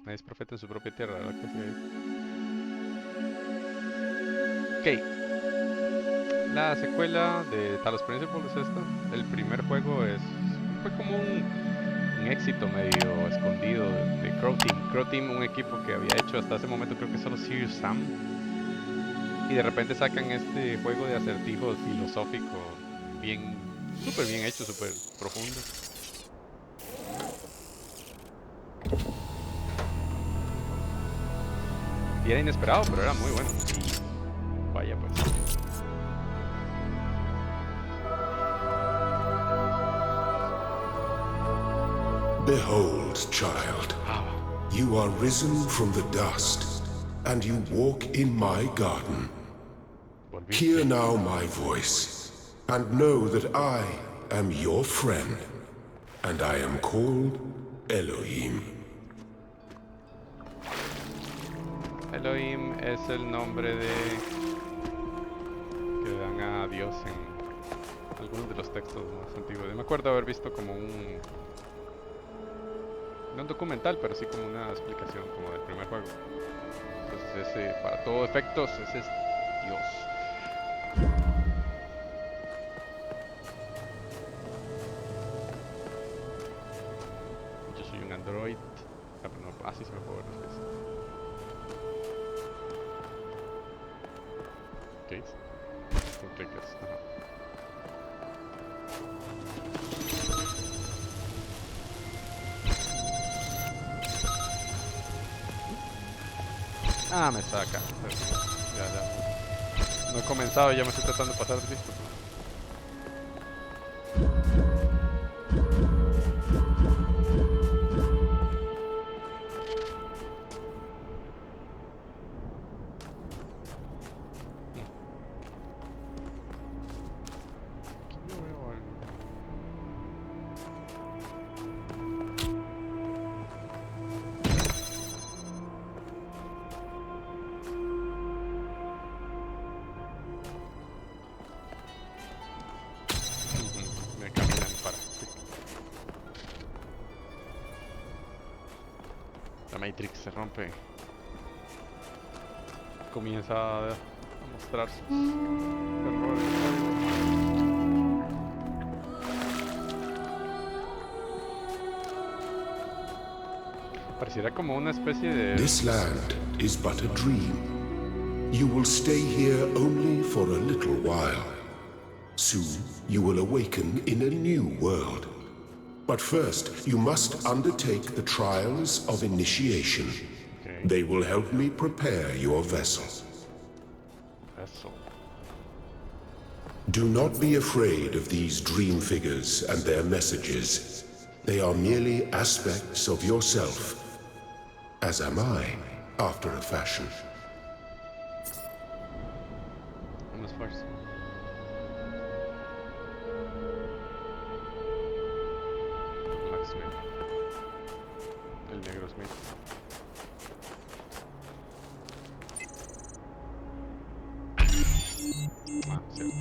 Nadie es profeta en su propia tierra, ¿verdad que sí? Ok, la secuela de Talos Principle es esta. El primer juego fue como un éxito medio escondido de Crow Team. Crow Team, un equipo que había hecho hasta ese momento creo que solo Serious Sam. Y de repente sacan este juego de acertijos filosófico bien, súper bien hecho, súper profundo. Y era inesperado, pero era muy bueno. Y vaya pues. Behold, child, Ah, you are risen from the dust, and you walk in my garden. Hear volviste. now my voice, and know that I am your friend, and I am called Elohim. Elohim es el nombre que le dan a Dios en algunos de los textos más antiguos. Yo me acuerdo haber visto como no un documental, pero sí como una explicación como del primer juego. Entonces ese, para todo efectos, ese es Dios. Yo soy un android. Ah, pero no, sí se me puede ver los pies. ¿Qué es? Con cliques, ajá. Ah, me saca. Ya. No he comenzado, ya me estoy tratando de pasar listo. Aquí no veo algo. Me caminan para. La Matrix se rompe. Comienza a mostrar sus errores. Pareciera como una especie de... This land is but a dream. You will stay here only for a little while. Soon you will awaken in a new world. But first, you must undertake the trials of initiation. Okay. They will help me prepare your vessel. Eso. Do not be afraid of these dream figures and their messages. They are merely aspects of yourself, as am I, after a fashion. Un esfuerzo. Black Smith. El negro Smith. Ah, cierto.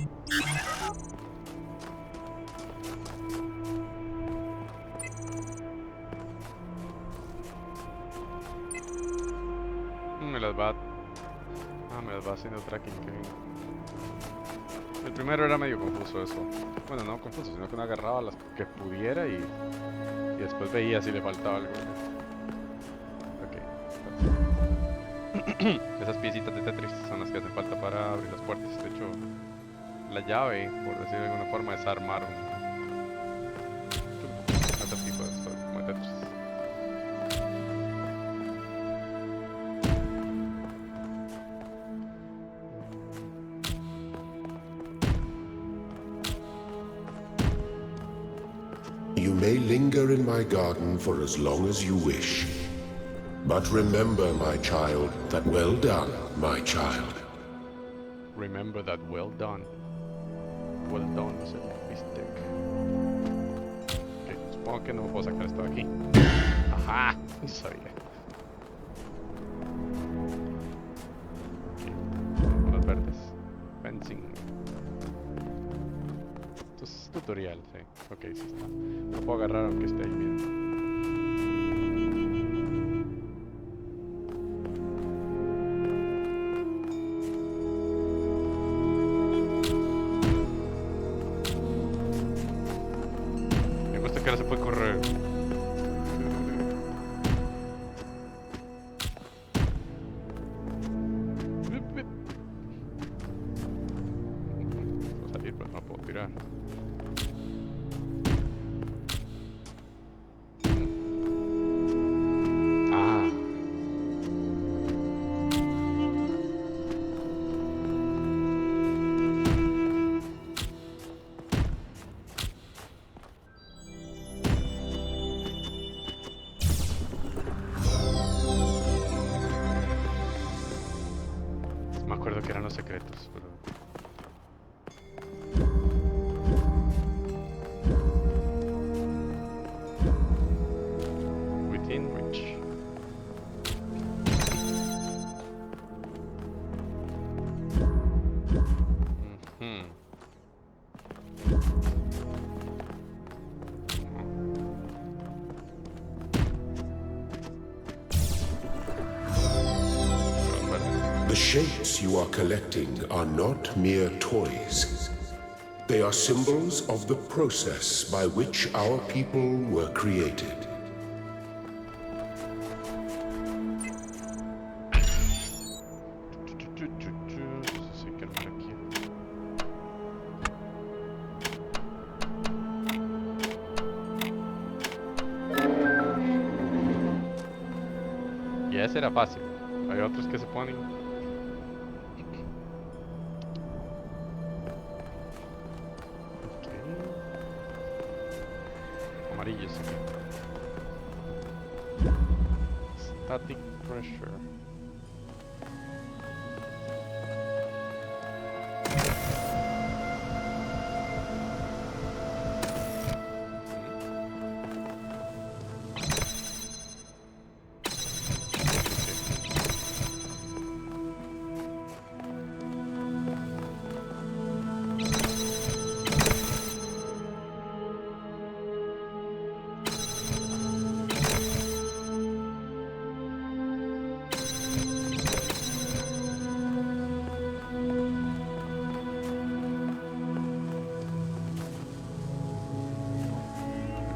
Me las va... Ah, me las va haciendo tracking, que bien. El primero era medio confuso eso. Bueno, no confuso, sino que uno agarraba las que pudiera y después veía si le faltaba algo. Ok. Esas piecitas de Tetris son las que hacen falta para abrir las puertas. De hecho, la llave, por decir de alguna forma, es armar otro tipo de esto, como de Tetris. You may linger in my garden for as long as you wish. But remember, my child, that well done, my child. Remember that well done. Well done, es el bistec. Ok, supongo que no puedo sacar esto de aquí. Ajá, no sabía. Ok, los verdes. Fencing. Esto es tutorial, sí. Ok, sí está. Lo puedo agarrar aunque esté ahí mismo. lo que eran los secretos, pero... Within reach. Ujú. The shapes you are collecting are not mere toys. They are symbols of the process by which our people were created. Sí, que no aquí. Y ese era fácil. Hay otros que se ponen. Ok. Amarillos. Static pressure.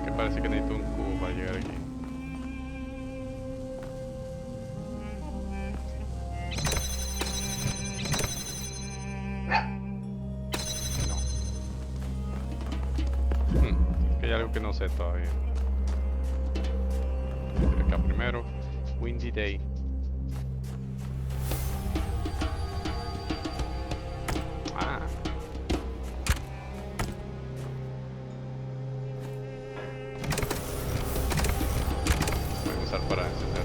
Que parece que necesito un cubo para llegar aquí. No. Es que hay algo que no sé todavía. Voy a ir acá primero. Windy Day. Ah. Voy a usar para encender.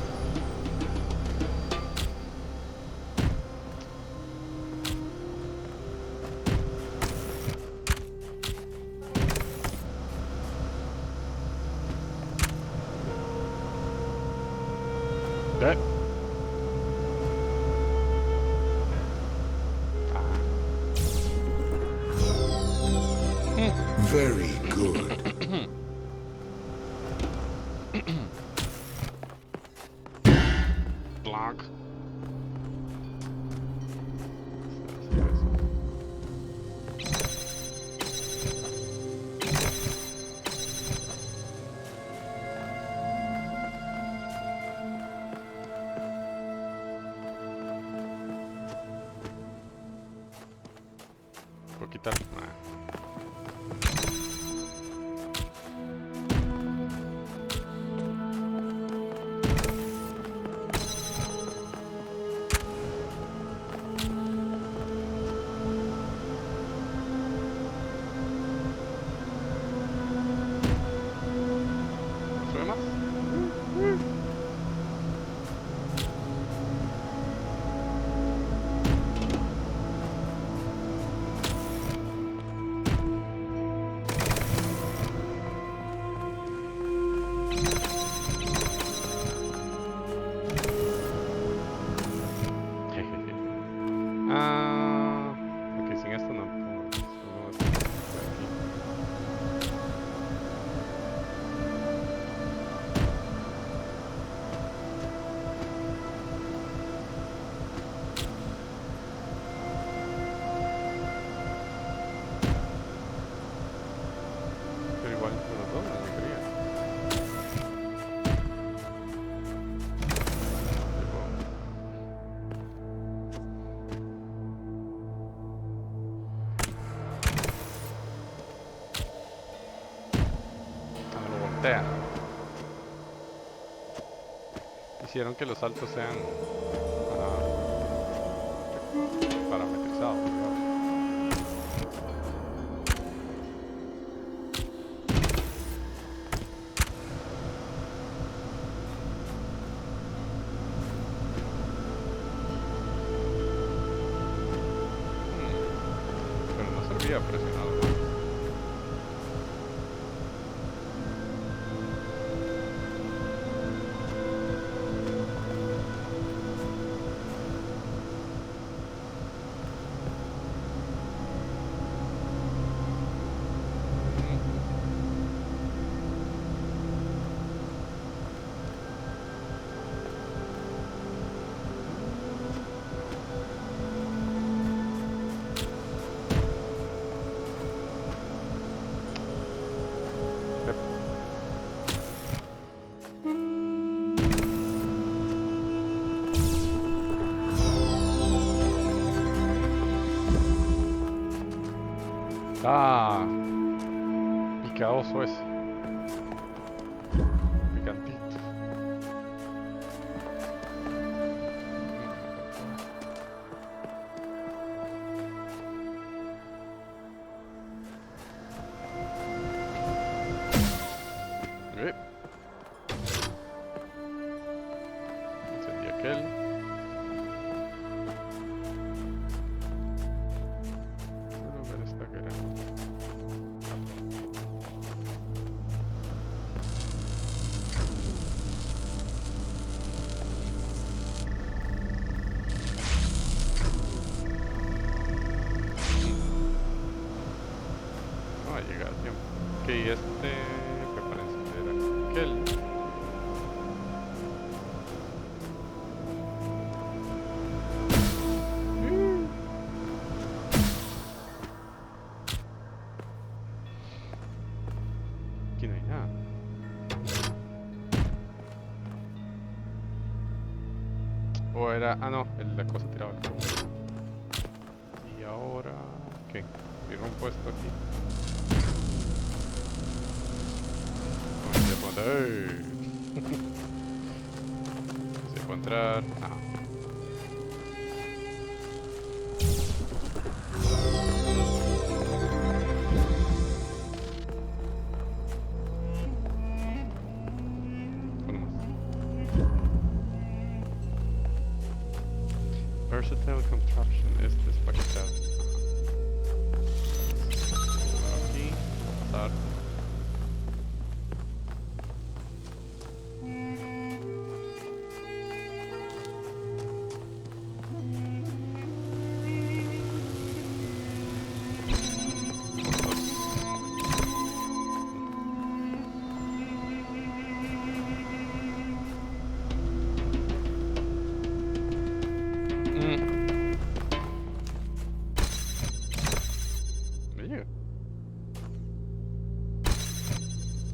¿Qué? Very good. Block. ¿Puedo quitar? Nah. ¿Sube más? Jejeje. Ah, ok, sin esto no puedo. Solo esto de aquí. Pero igual de los dos no me quería. Ah, lo voltean. Hicieron que los saltos sean parametrizados, digamos. había presionado. Ah, picadoso ese. Picantito. Encendí aquel. Quiero ver esta granada. No va a llegar a tiempo. Ok, fue para encender aquel. Aquí no hay nada. O era... Ah, no, la cosa tiraba el fuego. Y ahora... ¿qué? Si rompo esto aquí. Se puede entrar. Ah. Uno más. Versatile contraption. Este es para quitar. Aquí. Pasar.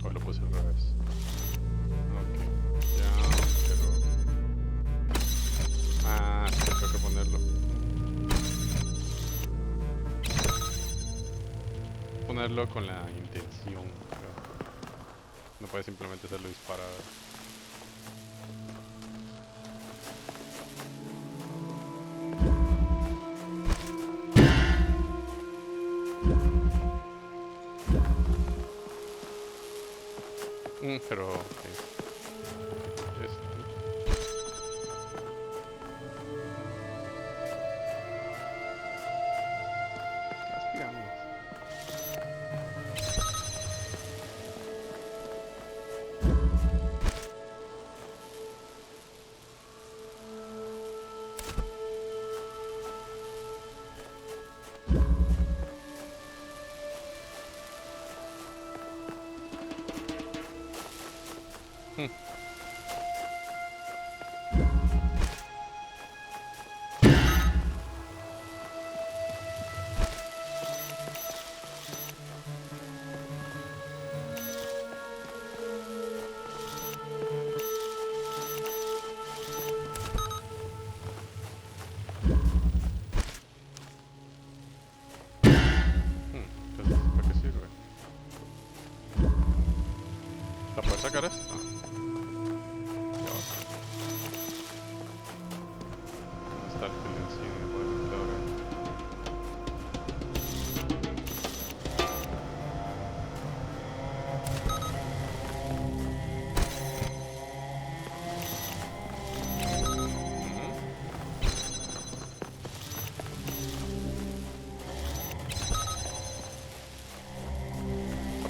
O lo puse al revés. Ok. Ya, pero... Ah, sí, tengo que ponerlo. Ponerlo con la intención, creo. No puedes simplemente hacerlo disparar. Pero... Okay. Las pirámides. Entonces, ¿para qué sirve? ¿La puedes sacar esta? Ya va. ¿Dónde está el silencio? Poder meter ahora.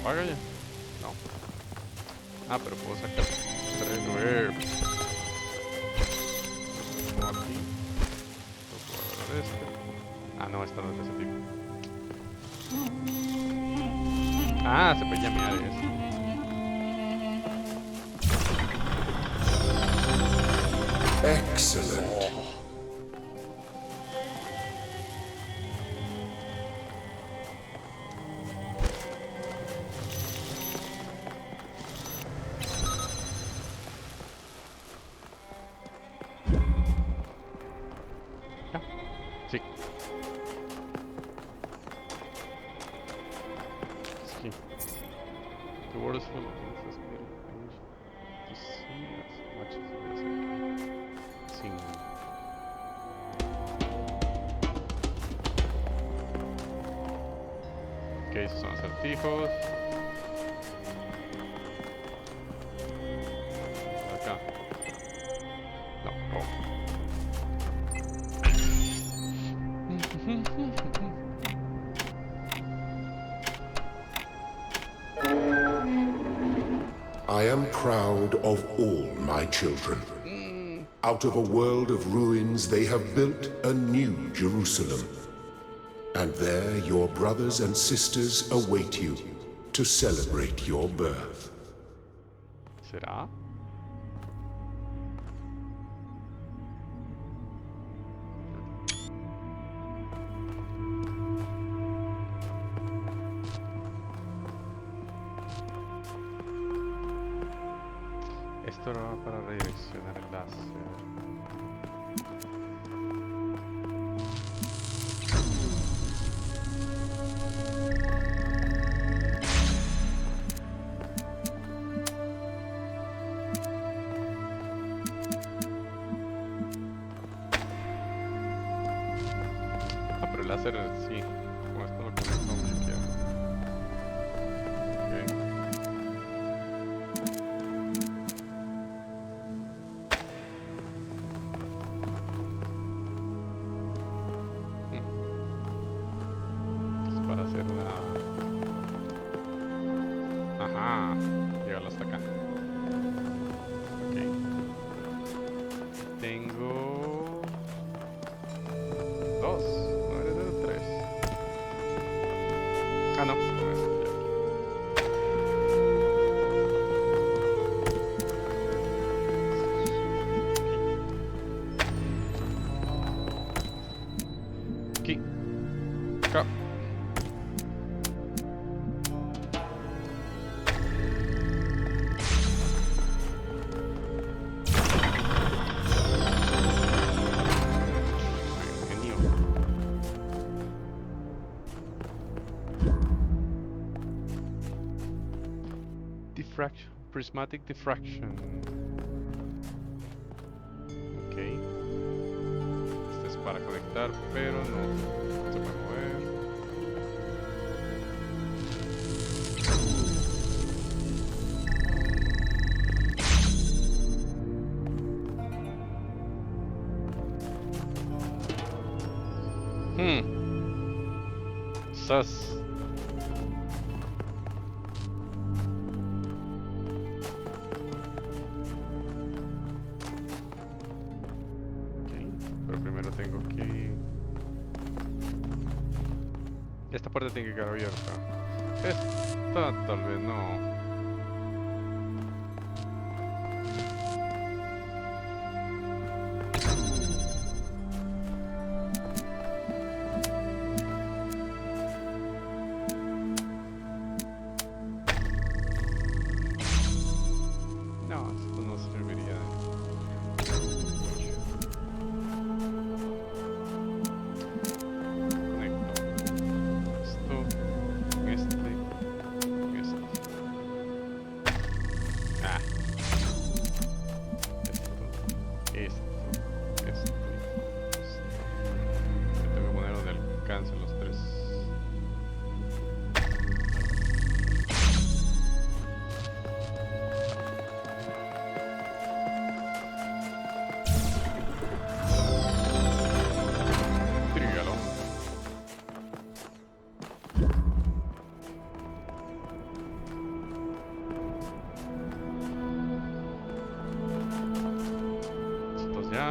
apaga ya? No. Ah, pero puedo sacar terreno. Como aquí. Puedo agarrar este. Ah, no, esta no es de ese tipo. Ah, se puede llamear eso. Excellent. ¿Ya? Sí. Sí. The world is full of things to see as much as we say. Sin. Ok, esos son acertijos. Acá. No, rojo. I am proud of all my children. Out of a world of ruins, they have built a new Jerusalem. And there your brothers and sisters await you to celebrate your birth. ¿Será? Esto era para redireccionar el láser. Ah, pero el láser sí. Con esto lo conecto como yo quiero. Es para hacer una... Ajá. Llegarlo hasta acá. Ok. Tengo... dos. No eres de tres. Ah, no. Con esto ya. Aquí. Acá. Genio. Diffraction. Prismatic diffraction. Ok. Este es para conectar, pero no se puede mover. Sus. Ok, pero primero tengo que... Esta puerta tiene que quedar abierta. Esta tal vez no. No, esto no serviría de mucho. Conecto esto con este, con este. Ah. Esto. Me tengo que poner donde alcancen los tres. Trígalo.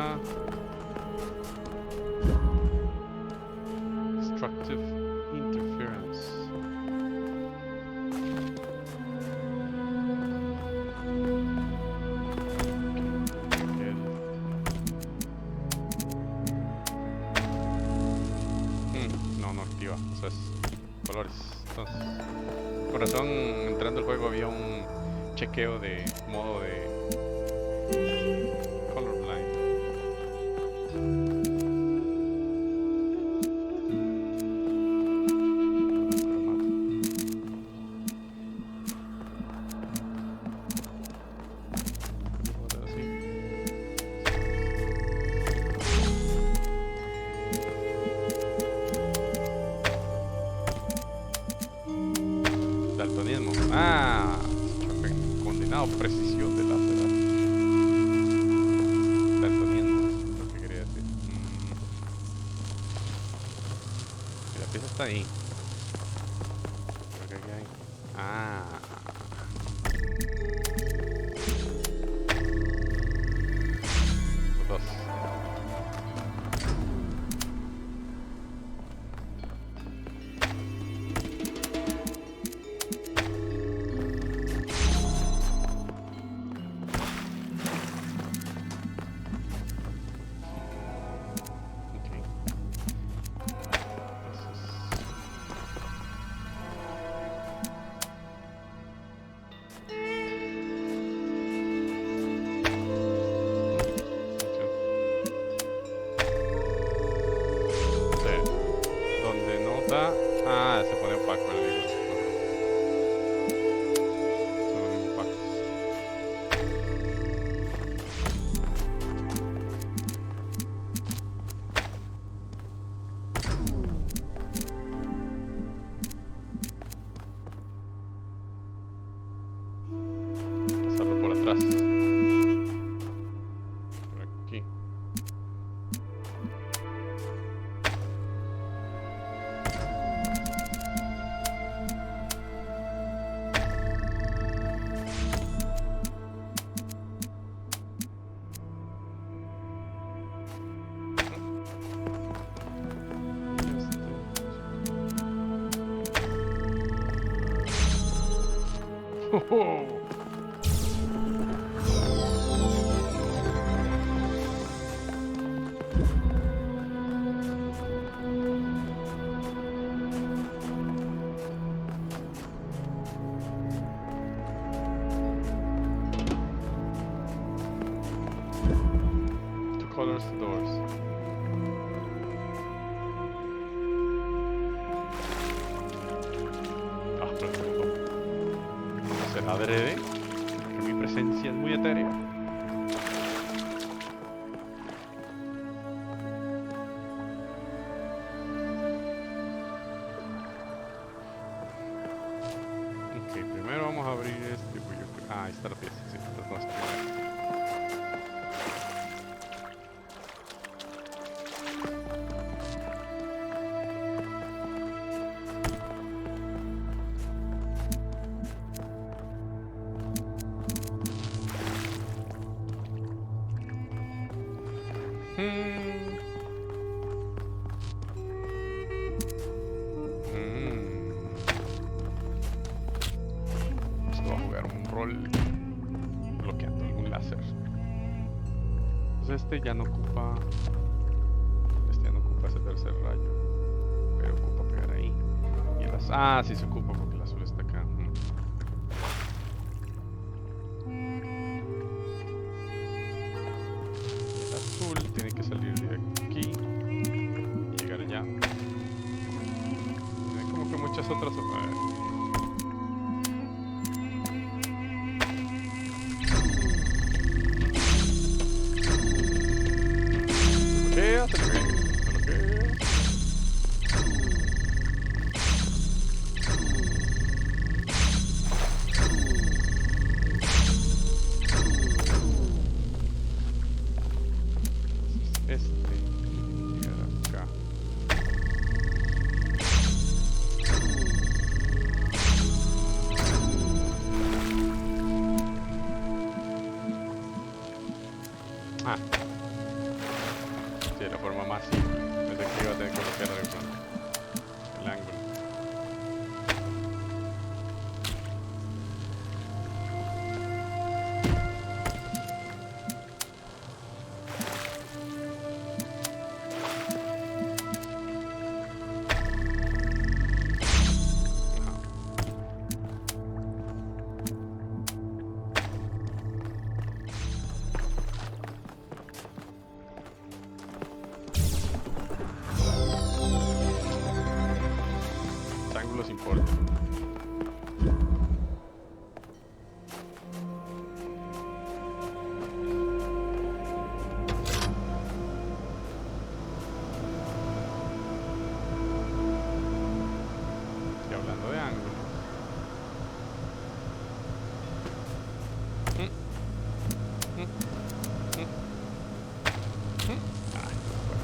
acá. Destructive interference. No, no activa. Eso es colores. Entonces, por razón, entrando al juego había un chequeo de modo de colorblind. Daltonismo. Ah, condenado precisión de láser. Daltonismo, es lo que quería decir. Y la pieza está ahí. Creo que aquí hay. Ah. Los dos. Ah, se pone opaco el libro. Se ponen opacos. Pasarlo por atrás. Por aquí. Oh. Two colors doors. Ah, pero ¿será adrede? Que mi presencia es muy etérea. Ok, primero vamos a abrir este. Pues ahí está la pieza, sí, las dos primeras. Esto va a jugar un rol bloqueando algún láser. Pues este ya no ocupa. Este ya no ocupa ese tercer rayo. Pero ocupa pegar ahí. Y el azul. Ah, sí se ocupa porque el azul está acá. El azul tiene que salir de aquí y llegar allá. Hay como que muchas otras. Se bloquea. Llegar acá. Ah. de la forma más simple. Pensé que iba a tener que copiar el ángulo. Los ángulos importan. Y hablando de ángulos. Ay, no puedo.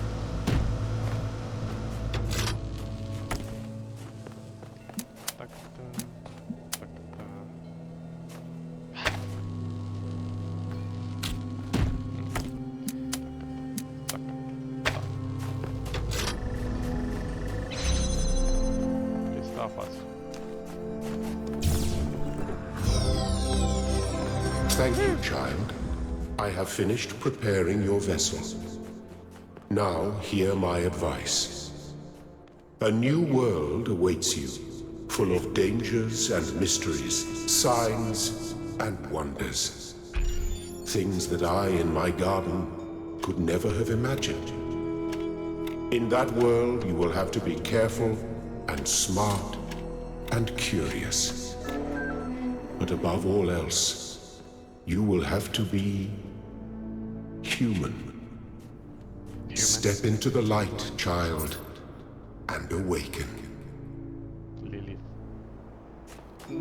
Tac, tac, tac, tac. Tac, tac. Está fácil. Thank you, child. I have finished preparing your vessel. Now, hear my advice. A new world awaits you, full of dangers and mysteries, signs and wonders. Things that I, in my garden, could never have imagined. In that world, you will have to be careful and smart and curious. But above all else, you will have to be human. Step into the light, child, and awaken. Lilith. No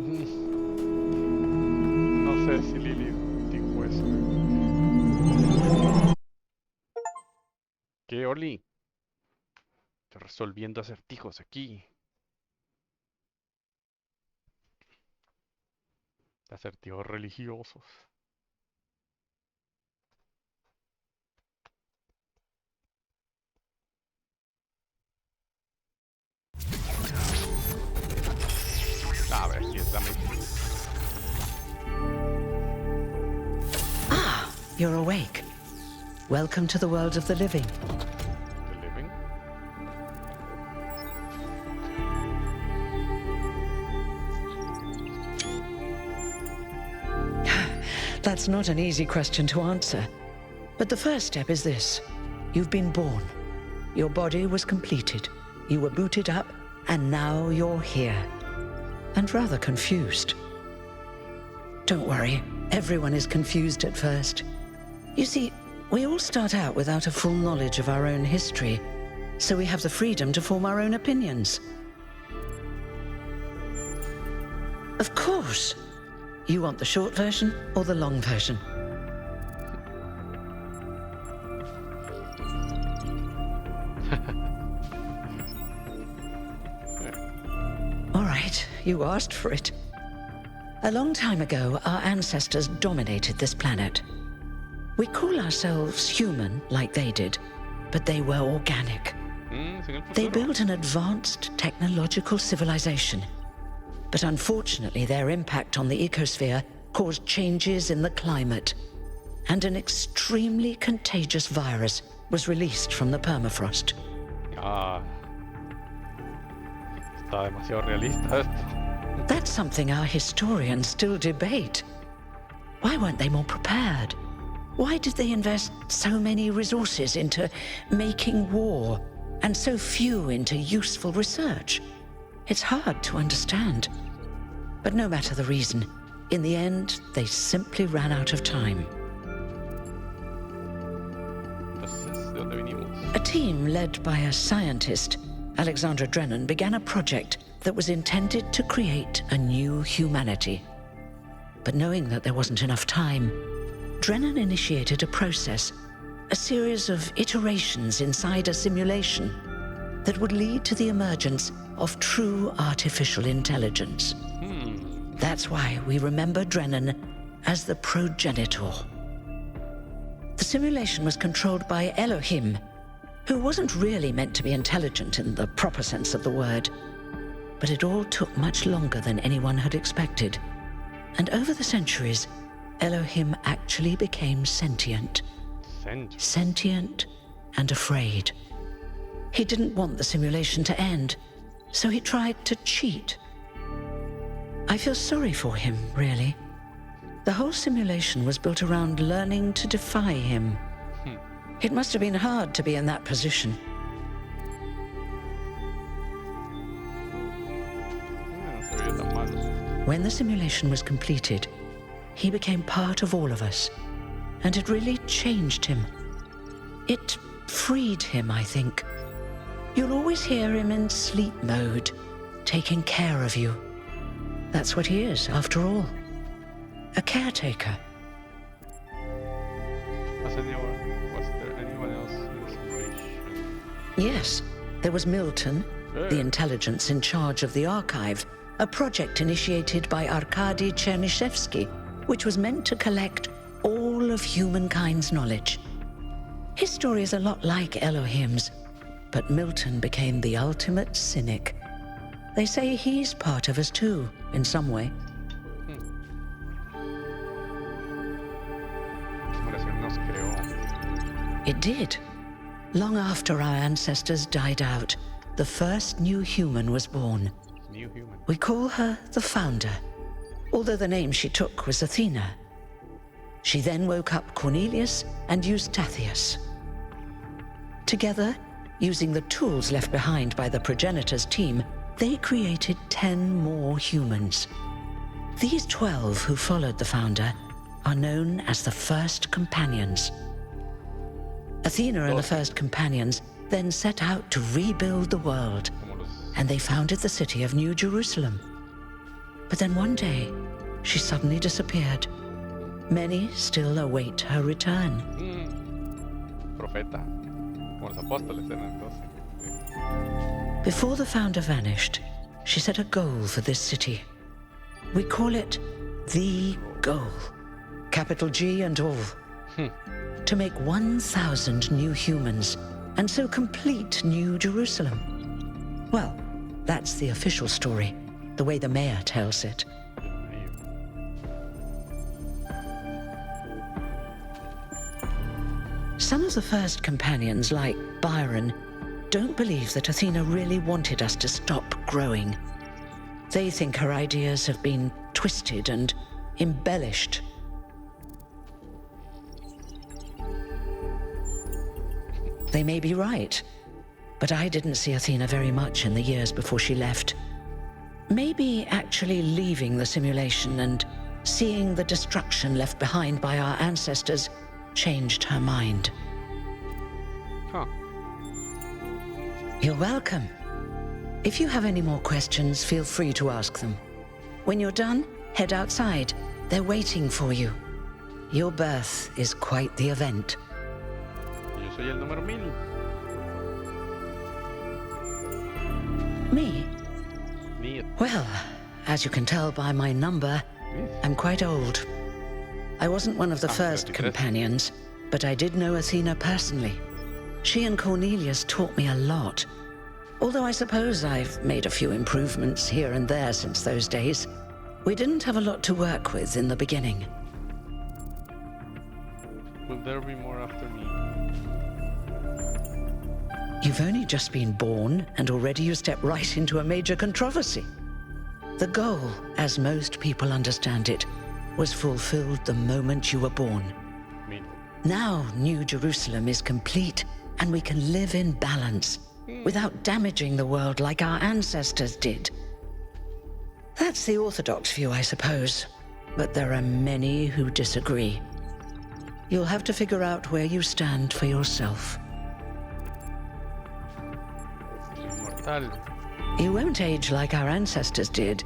sé si Lilith dijo eso. ¿Qué, Oli? Estoy resolviendo acertijos aquí. Acertijos religiosos. A ver, si es dame. Ah, you're awake. Welcome to the world of the living. The living. That's not an easy question to answer. But the first step is this. You've been born. Your body was completed. You were booted up, and now you're here. And rather confused. Don't worry, everyone is confused at first. You see, we all start out without a full knowledge of our own history, so we have the freedom to form our own opinions. Of course. You want the short version or the long version? All right, you asked for it. A long time ago, our ancestors dominated this planet. We call ourselves human, like they did, but they were organic. They built an advanced technological civilization. But unfortunately, their impact on the ecosphere caused changes in the climate, and an extremely contagious virus was released from the permafrost. Ah. Está demasiado realista esto. That's something our historians still debate. Why weren't they more prepared? Why did they invest so many resources into making war, and so few into useful research? It's hard to understand. But no matter the reason, in the end, they simply ran out of time. Entonces, ¿de dónde venimos? A team led by a scientist, Alexandra Drennan, began a project that was intended to create a new humanity. But knowing that there wasn't enough time, Drennan initiated a process, a series of iterations inside a simulation that would lead to the emergence of true artificial intelligence. That's why we remember Drennan as the progenitor. The simulation was controlled by Elohim, who wasn't really meant to be intelligent in the proper sense of the word. But it all took much longer than anyone had expected. And over the centuries, Elohim actually became sentient. Sentient and afraid. He didn't want the simulation to end, so he tried to cheat. I feel sorry for him, really. The whole simulation was built around learning to defy him. It must have been hard to be in that position. When the simulation was completed, he became part of all of us, and it really changed him. It freed him, I think. You'll always hear him in sleep mode, taking care of you. That's what he is, after all. A caretaker. Was there anyone else in the simulation? Yes, there was Milton, the intelligence in charge of the archive, a project initiated by Arkady Chernyshevsky, which was meant to collect all of humankind's knowledge. His story is a lot like Elohim's, but Milton became the ultimate cynic. They say he's part of us too, in some way. It did. Long after our ancestors died out, the first new human was born. New human. We call her the Founder, although the name she took was Athena. She then woke up Cornelius and Eustathius. Together, using the tools left behind by the progenitors' team, they created 10 more humans. These 12 who followed the Founder are known as the First Companions. Athena and the First Companions then set out to rebuild the world, and they founded the city of New Jerusalem. But then one day, she suddenly disappeared. Many still await her return. Profeta. Como los apóstoles eran entonces. Before the Founder vanished, she set a goal for this city. We call it the goal. Capital G and all. To make 1,000 new humans, and so complete New Jerusalem. Well, that's the official story, the way the mayor tells it. Some of the First Companions, like Byron, don't believe that Athena really wanted us to stop growing. They think her ideas have been twisted and embellished. They may be right, but I didn't see Athena very much in the years before she left. Maybe actually leaving the simulation and seeing the destruction left behind by our ancestors changed her mind. Huh. You're welcome. If you have any more questions, feel free to ask them. When you're done, head outside. They're waiting for you. Your birth is quite the event. Yo soy el número 1000. Me? Ni Well, as you can tell by my number, I'm quite old. I wasn't one of the first 33. companions, but I did know Athena personally. She and Cornelius taught me a lot. Although I suppose I've made a few improvements here and there since those days. We didn't have a lot to work with in the beginning. Will there be more after me? You've only just been born, and already you step right into a major controversy. The goal, as most people understand it, was fulfilled the moment you were born. Me. Now New Jerusalem is complete, and we can live in balance, without damaging the world like our ancestors did. That's the orthodox view, I suppose, but there are many who disagree. You'll have to figure out where you stand for yourself. Inmortal. You won't age like our ancestors did,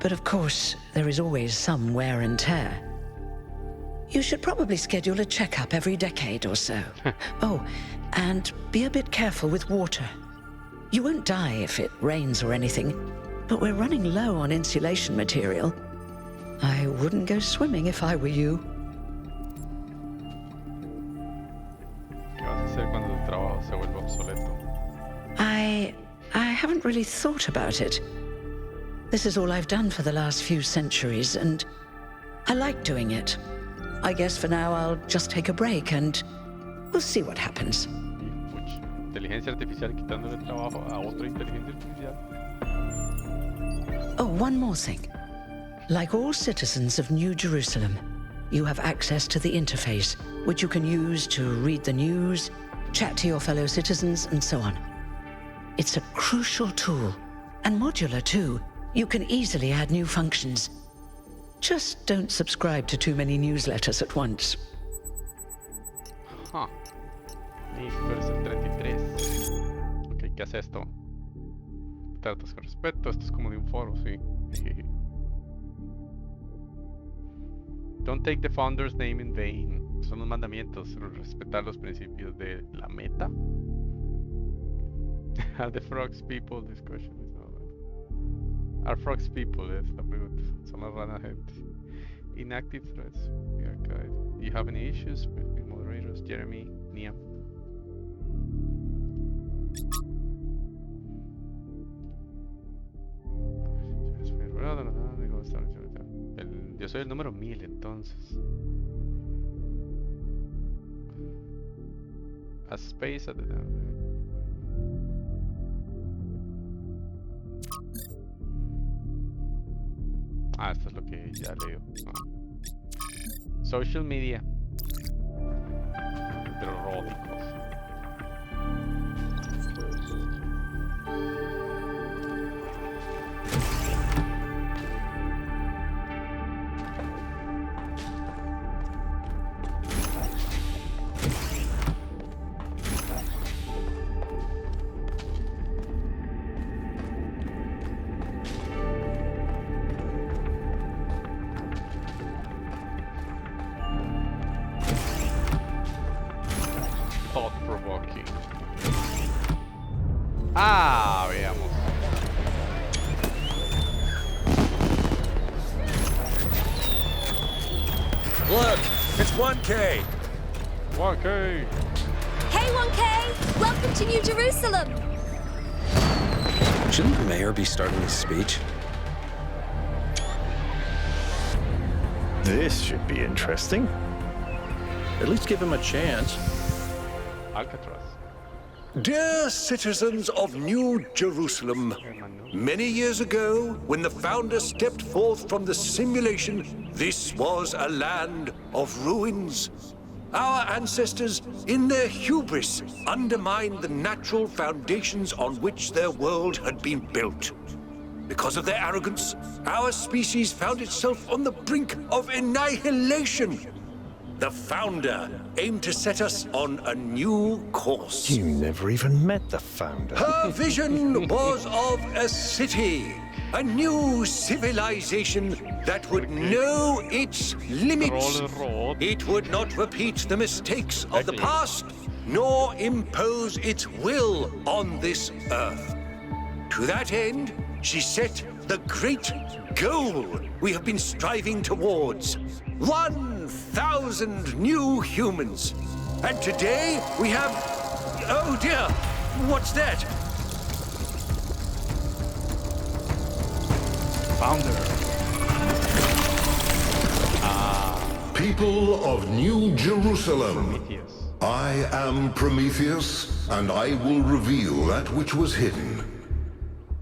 but of course, there is always some wear and tear. You should probably schedule a checkup every decade or so. Oh, and be a bit careful with water. You won't die if it rains or anything, but we're running low on insulation material. I wouldn't go swimming if I were you. ¿Qué vas a hacer cuando trabajo se vuelva obsoleto. I haven't really thought about it. This is all I've done for the last few centuries, and I like doing it. I guess for now I'll just take a break and we'll see what happens. Y, puch, inteligencia artificial quitándole trabajo a otra inteligencia artificial. Oh, one more thing. Like all citizens of New Jerusalem, you have access to the interface, which you can use to read the news, chat to your fellow citizens, and so on. It's a crucial tool, and modular too. You can easily add new functions. Just don't subscribe to too many newsletters at once. Huh. Listo, es el 33. Ok, ¿qué hace esto? Tratas con respeto, esto es como de un foro, sí. Don't take the founder's name in vain. Son los mandamientos, respetar los principios de la meta. Are the frogs people? This question is not. Are frogs people? Es la pregunta. Son las ranas gente. Inactive threats. We are guide. Do you have any issues with the moderators? Jeremy, Niam. Yo soy el número 1000 entonces. A space at the esto es lo que ya leo. Social media. De los robóticos. Thought-provoking. Ah, veamos. Look, it's 1K. 1K. Hey 1K! Welcome to New Jerusalem! Shouldn't the mayor be starting his speech? This should be interesting. At least give him a chance. Alcatraz. Dear citizens of New Jerusalem, many years ago, when the founder stepped forth from the simulation, this was a land of ruins. Our ancestors, in their hubris, undermined the natural foundations on which their world had been built. Because of their arrogance, our species found itself on the brink of annihilation. The founder aimed to set us on a new course. You never even met the founder. Her vision was of a city, a new civilization that would know its limits. It would not repeat the mistakes of the past, nor impose its will on this earth. To that end, she set the great goal we have been striving towards. 1,000 new humans. And today we have... Oh dear, what's that? Founder. People of New Jerusalem, Prometheus. I am Prometheus, and I will reveal that which was hidden.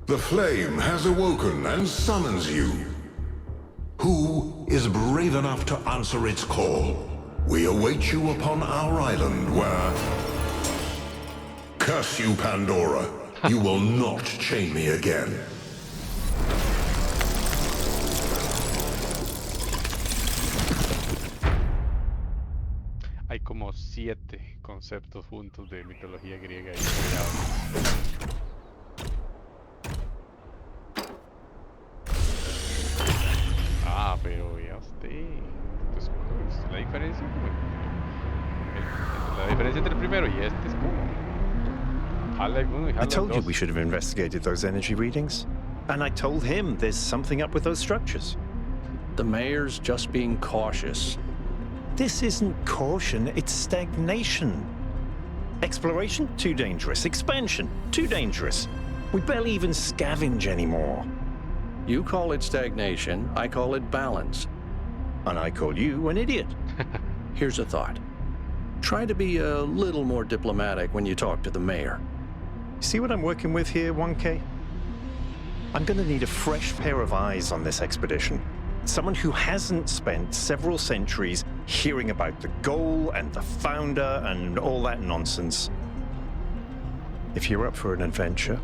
The flame has awoken and summons you. Who is brave enough to answer its call? We await you upon our island where... Curse you, Pandora. You will not chain me again. Hay como 7 conceptos juntos de mitología griega y creados. Ah, pero vea usted. Entonces, ¿cuál es la diferencia? La diferencia entre el primero y este es como... Jala el uno y I jala el told you dos. we should have investigated those energy readings. And I told him there's something up with those structures. The mayor's just being cautious. This isn't caution, it's stagnation. Exploration? Too dangerous. Expansion? Too dangerous. We barely even scavenge anymore. You call it stagnation, I call it balance. And I call you an idiot. Here's a thought. Try to be a little more diplomatic when you talk to the mayor. See what I'm working with here, 1K? I'm gonna need a fresh pair of eyes on this expedition. Someone who hasn't spent several centuries hearing about the goal and the founder and all that nonsense. If you're up for an adventure,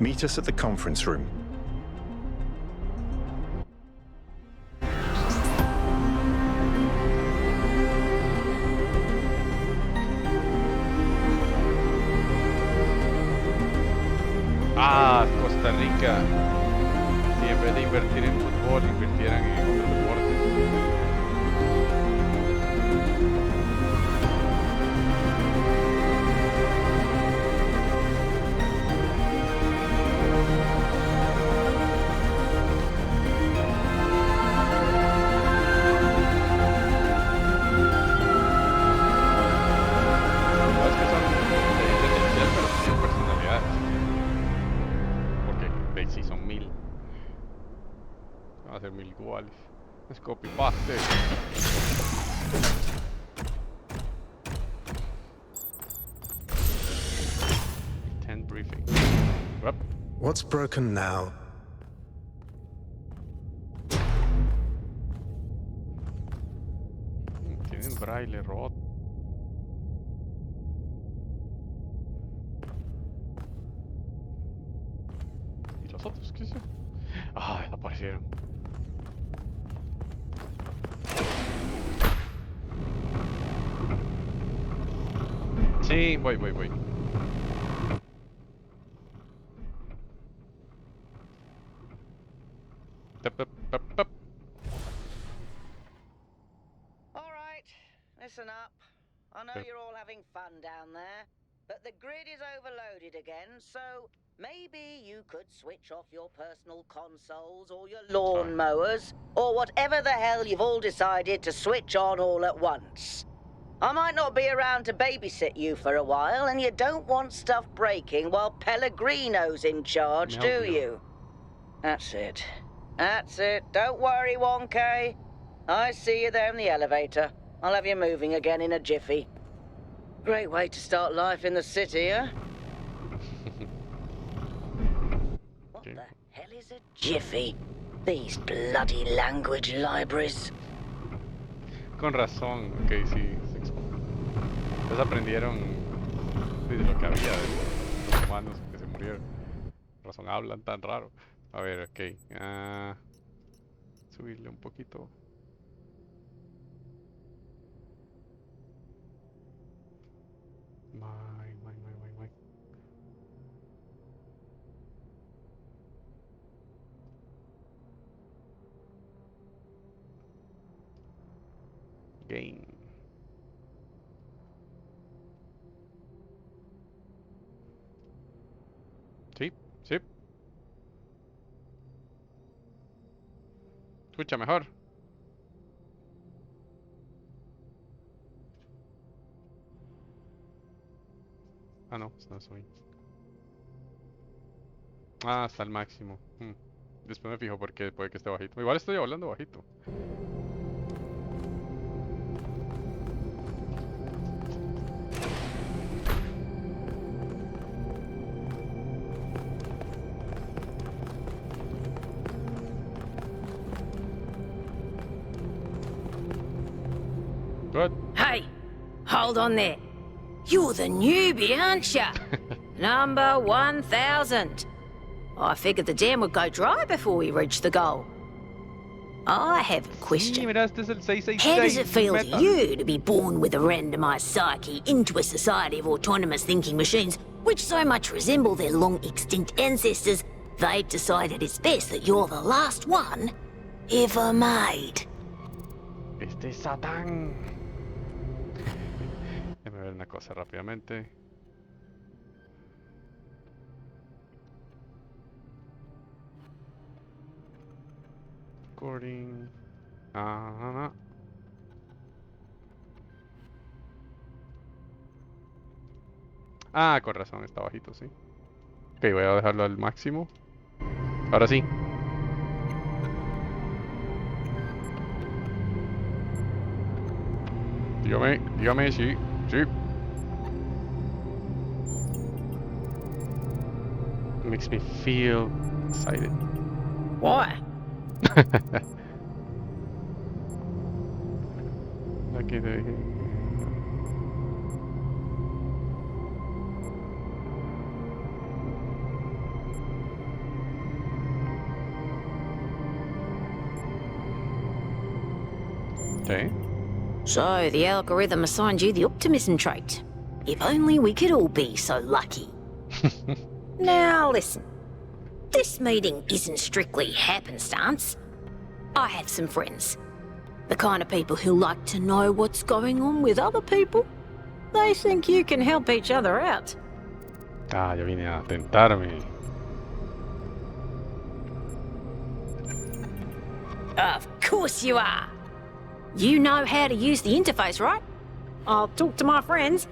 meet us at the conference room. Ah, Costa Rica. Si en vez de invertir en fútbol, invirtieran en otros deportes. No es que son inteligencia artificial, pero tienen personalidades. Porque si son 1000. Van a ser 1000 iguales. Es copy paste. Ten briefing. Up. What's broken now? Tienen braille robot. ¿Y los otros qué hicieron? Ah, desaparecieron. Sí, voy. Tap. All right, listen up. I know you're all having fun down there, but the grid is overloaded again, so maybe you could switch off your personal consoles or your lawn mowers, or whatever the hell you've all decided to switch on all at once. I might not be around to babysit you for a while, and you don't want stuff breaking while Pellegrino's in charge, do you? That's it. Don't worry, 1K. I see you there in the elevator. I'll have you moving again in a jiffy. Great way to start life in the city, huh? What the hell is a jiffy? These bloody language libraries. Con razón, ok, sí. Entonces aprendieron de lo que había de los humanos que se murieron. Con razón hablan tan raro. A ver, ok. Subirle un poquito. My. Game. Sí. Escucha mejor. Ah, no, no soy. Ah, hasta el máximo. Después me fijo porque puede que esté bajito. Igual estoy hablando bajito. Good. Hey, hold on there. You're the newbie, aren't ya? Number 1000. I figured the dam would go dry before we reached the goal. I have a Sí, question. mira, este es el 666. How does it feel meta. to you to be born with a randomized psyche into a society of autonomous thinking machines which so much resemble their long-extinct ancestors, they've decided it's best that you're the last one ever made? Este es Satán. Déjame ver una cosa rápidamente. Recording. Ah, con razón, está bajito, sí. Ok, voy a dejarlo al máximo. Ahora sí. Dígame, sí, sí. Makes me feel excited. Why? Aquí te dije. Okay. So the algorithm assigned you the optimism trait. If only we could all be so lucky. Now listen. This meeting isn't strictly happenstance. I have some friends. The kind of people who like to know what's going on with other people. They think you can help each other out. Ah, yo vine a tentarme. Of course you are. You know how to use the interface, right? I'll talk to my friends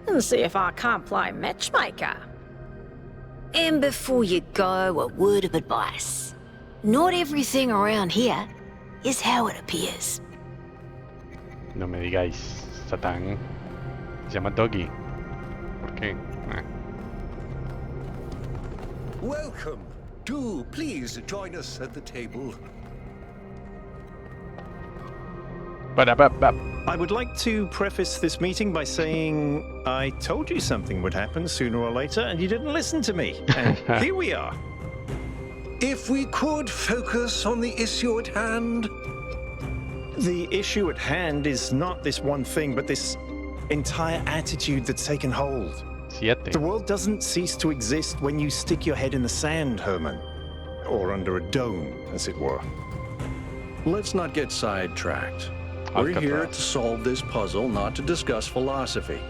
and see if I can't play matchmaker. And before you go, a word of advice. Not everything around here is how it appears. No me digáis, Satán. Se llama Doggy. ¿Por qué? Ah. Welcome. Do please join us at the table. I would like to preface this meeting by saying I told you something would happen sooner or later, and you didn't listen to me. And here we are. If we could focus on the issue at hand. The issue at hand is not this one thing, but this entire attitude that's taken hold. The world doesn't cease to exist when you stick your head in the sand, Herman. Or under a dome, as it were. Let's not get sidetracked. We're here to solve this puzzle, not to discuss philosophy.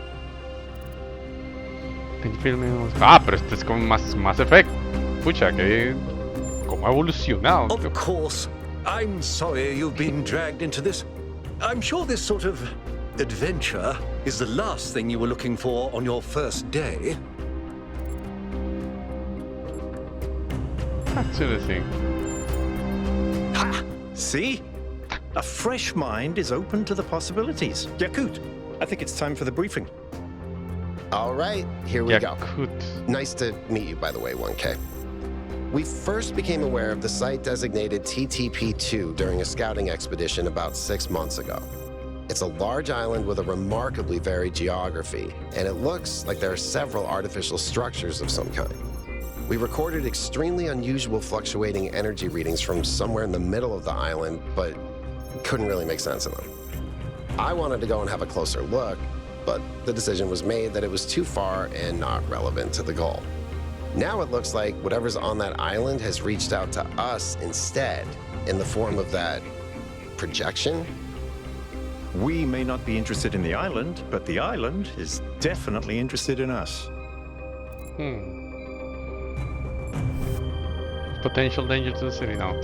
Ah, pero este es como más Effect. Pucha, que como ha evolucionado. Of course. I'm sorry you've been dragged into this. I'm sure this sort of adventure is the last thing you were looking for on your first day. Actually, Ha! See? A fresh mind is open to the possibilities. Yakut, I think it's time for the briefing. All right, here we go. Yakut. Nice to meet you, by the way, 1K. We first became aware of the site designated TTP-2 during a scouting expedition about 6 months ago. It's a large island with a remarkably varied geography, and it looks like there are several artificial structures of some kind. We recorded extremely unusual fluctuating energy readings from somewhere in the middle of the island, but couldn't really make sense of them. I wanted to go and have a closer look, but the decision was made that it was too far and not relevant to the goal. Now it looks like whatever's on that island has reached out to us instead, in the form of that projection. We may not be interested in the island, but the island is definitely interested in us. Potential danger to the city now.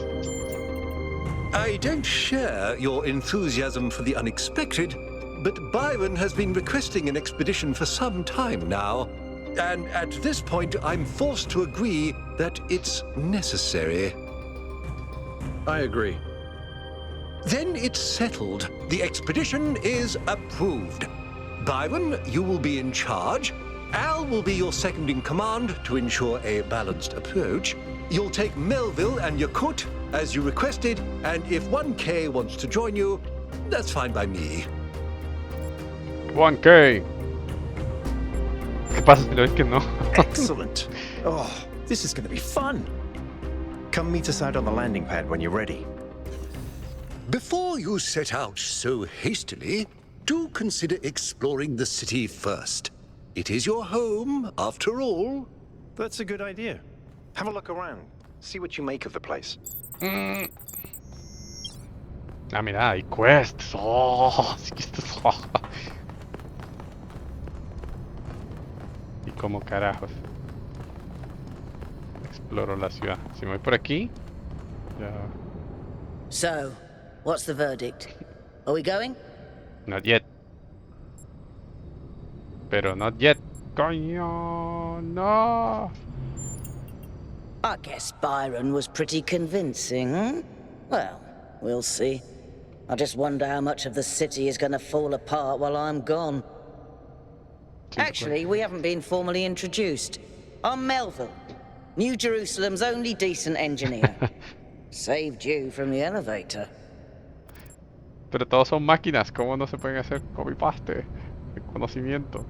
I don't share your enthusiasm for the unexpected, but Byron has been requesting an expedition for some time now. And at this point, I'm forced to agree that it's necessary. I agree. Then it's settled. The expedition is approved. Byron, you will be in charge. Al will be your second in command to ensure a balanced approach. You'll take Melville and Yakut, as you requested, and if 1K wants to join you, that's fine by me. 1K. ¿Qué pasa si lo ves que no? Excellent. Oh, this is going to be fun. Come meet us out on the landing pad when you're ready. Before you set out so hastily, do consider exploring the city first. It is your home, after all. That's a good idea. Have a look around. See what you make of the place. Ah, mira, hay quests. Oh, sí que esto es... oh. ¿Y cómo carajos? Exploro la ciudad. Si me voy por aquí... Ya... So, what's the verdict? Are we going? Not yet. Pero not yet. Coño, no. I guess Byron was pretty convincing, hmm? Well, we'll see. I just wonder how much of the city is gonna fall apart while I'm gone. Actually, we haven't been formally introduced. I'm Melville, New Jerusalem's only decent engineer. Saved you from the elevator. Pero todos son máquinas, ¿cómo no se pueden hacer copy-paste de conocimiento?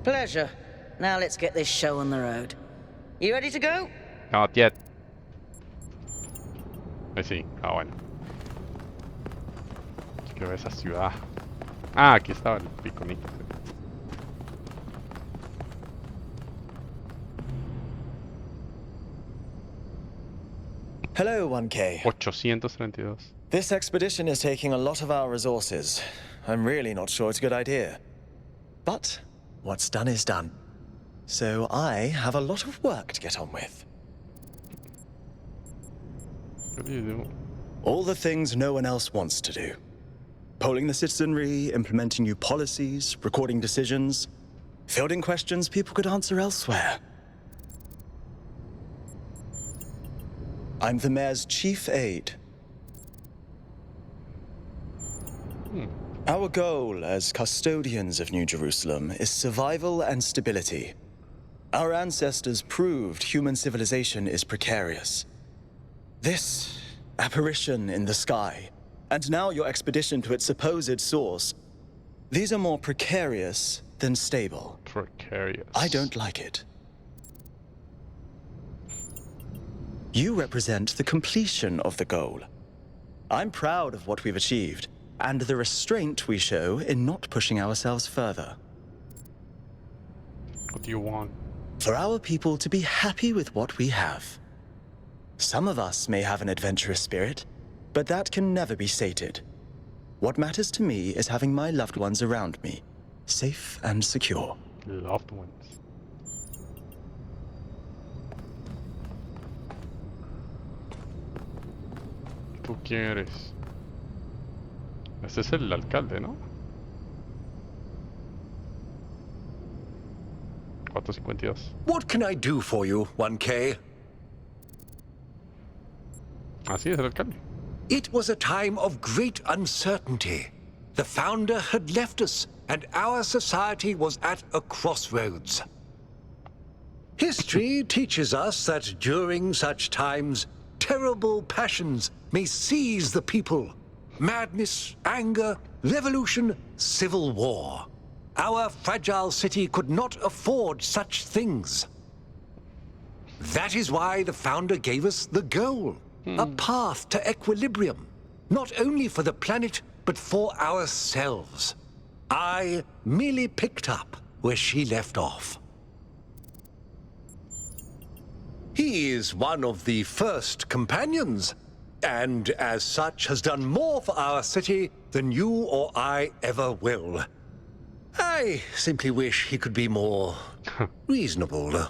Pleasure. Now let's get this show on the road. You ready to go? Not yet. Sí, bueno. Quiero ver esa ciudad. Ah, aquí estaba el piconito. Hello, 1K. 832. This expedition is taking a lot of our resources. I'm really not sure it's a good idea. But what's done is done. So I have a lot of work to get on with. What do you do? All the things no one else wants to do. Polling the citizenry, implementing new policies, recording decisions, fielding questions people could answer elsewhere. I'm the mayor's chief aide. Our goal as custodians of New Jerusalem is survival and stability. Our ancestors proved human civilization is precarious. This apparition in the sky, and now your expedition to its supposed source, these are more precarious than stable. Precarious. I don't like it. You represent the completion of the goal. I'm proud of what we've achieved, and the restraint we show in not pushing ourselves further. What do you want? For our people to be happy with what we have. Some of us may have an adventurous spirit, but that can never be sated. What matters to me is having my loved ones around me, safe and secure. Loved ones. ¿Tú quién eres? Ese es el alcalde, ¿no? 452. What can I do for you, 1K? Así es el alcalde. It was a time of great uncertainty. The founder had left us, and our society was at a crossroads. History teaches us that during such times, terrible passions may seize the people. Madness, anger, revolution, civil war. Our fragile city could not afford such things. That is why the founder gave us the goal. A path to equilibrium. Not only for the planet, but for ourselves. I merely picked up where she left off. He is one of the first companions, and as such has done more for our city than you or I ever will. I simply wish he could be more reasonable.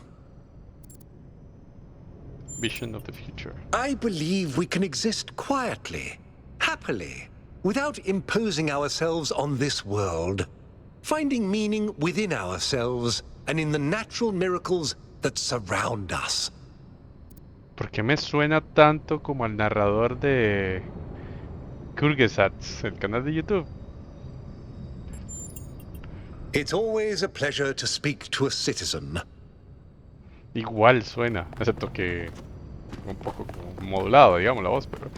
Vision of the future. I believe we can exist quietly, happily, without imposing ourselves on this world, finding meaning within ourselves and in the natural miracles that surround us. ¿Por qué me suena tanto como al narrador de Kurgesats, el canal de YouTube? It's always a pleasure to speak to a citizen. Igual suena, excepto que un poco como modulado, digamos, la voz, pero...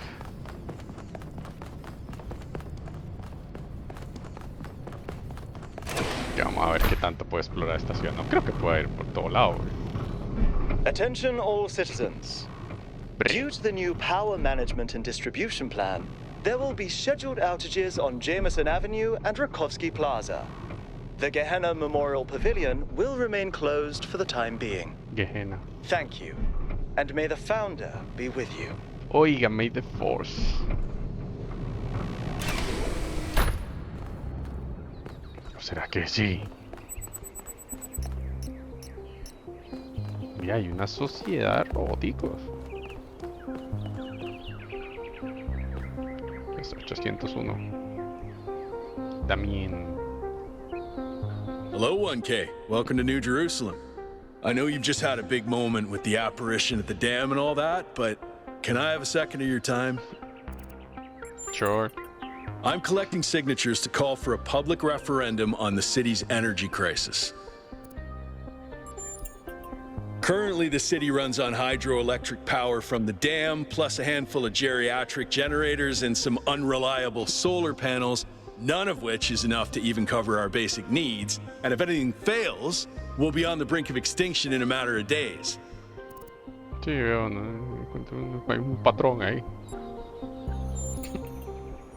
Ya vamos a ver qué tanto puede explorar esta ciudad. No creo que pueda ir por todo lado. Attention all citizens. Due to the new power management and distribution plan, there will be scheduled outages on Jameson Avenue and Rakovsky Plaza. The Gehenna Memorial Pavilion will remain closed for the time being. Gehenna. Thank you, and may the Founder be with you. Oiga, may the Force. ¿Será que sí? Mira, hay una sociedad de robóticos. Es 801. también. Hello, 1K. Welcome to New Jerusalem. I know you've just had a big moment with the apparition at the dam and all that, but can I have a second of your time? Sure. I'm collecting signatures to call for a public referendum on the city's energy crisis. Currently, the city runs on hydroelectric power from the dam, plus a handful of geriatric generators and some unreliable solar panels, none of which is enough to even cover our basic needs. And if anything fails, we'll be on the brink of extinction in a matter of days. Sí, veo, ¿no? Hay un patrón ahí.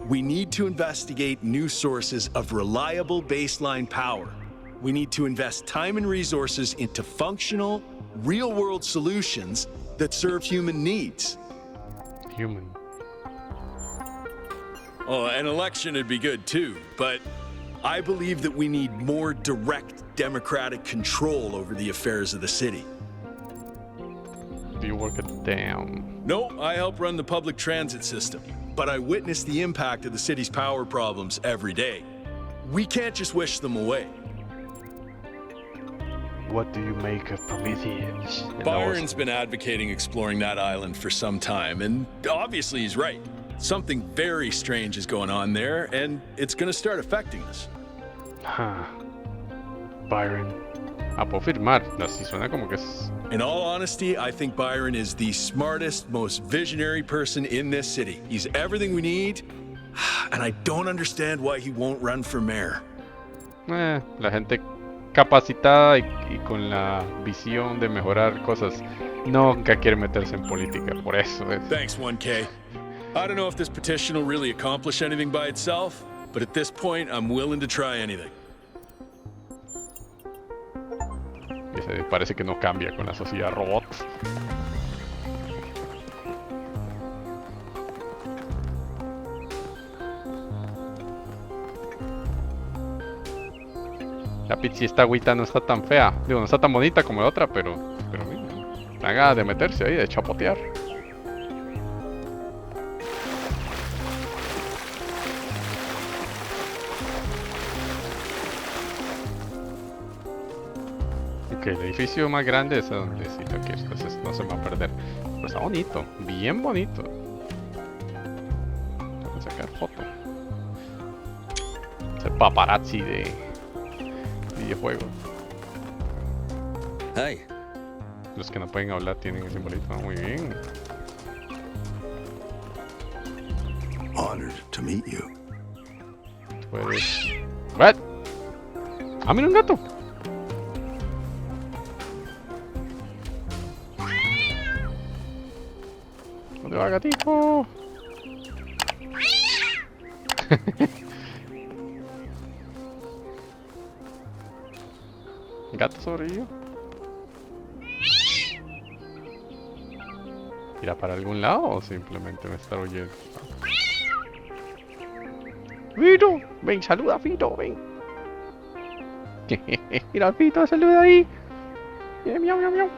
We need to investigate new sources of reliable baseline power. We need to invest time and resources into functional, real-world solutions that serve human needs. Human. Oh, an election would be good too, but I believe that we need more direct democratic control over the affairs of the city. Do you work at the dam? No, I help run the public transit system, but I witness the impact of the city's power problems every day. We can't just wish them away. What do you make of Prometheus? Byron's been advocating exploring that island for some time, and obviously he's right. Something very strange is going on there, and it's gonna start affecting us. Byron. A puedo firmar. Así suena como que es... In all honesty, I think Byron is the smartest, most visionary person in this city. He's everything we need, and I don't understand why he won't run for mayor. La gente capacitada y con la visión de mejorar cosas nunca quiere meterse en política, por eso es. Thanks, 1K. I don't know if this petition will really accomplish anything by itself, but at this point, I'm willing to try anything. Parece que no cambia con la sociedad robots. La pizza, esta agüita no está tan fea. Digo, no está tan bonita como la otra, pero mira, haga de meterse ahí, de chapotear. Ok, el edificio más grande es donde sí, ok, entonces no se me va a perder. Pero está bonito, bien bonito. Voy a sacar foto. Es el paparazzi de videojuegos. Hey. Los que no pueden hablar tienen el simbolito. Muy bien. Honored to meet you. Puedes... ¿What? Ah, mira un gato. ¿Dónde va, gatito? ¿Gato sobrevivió? ¿Irá para algún lado o simplemente me está oyendo? ¡Fito! Ven, saluda, Fito, ven. Mira, Fito, saluda ahí. Miau, miau, miau.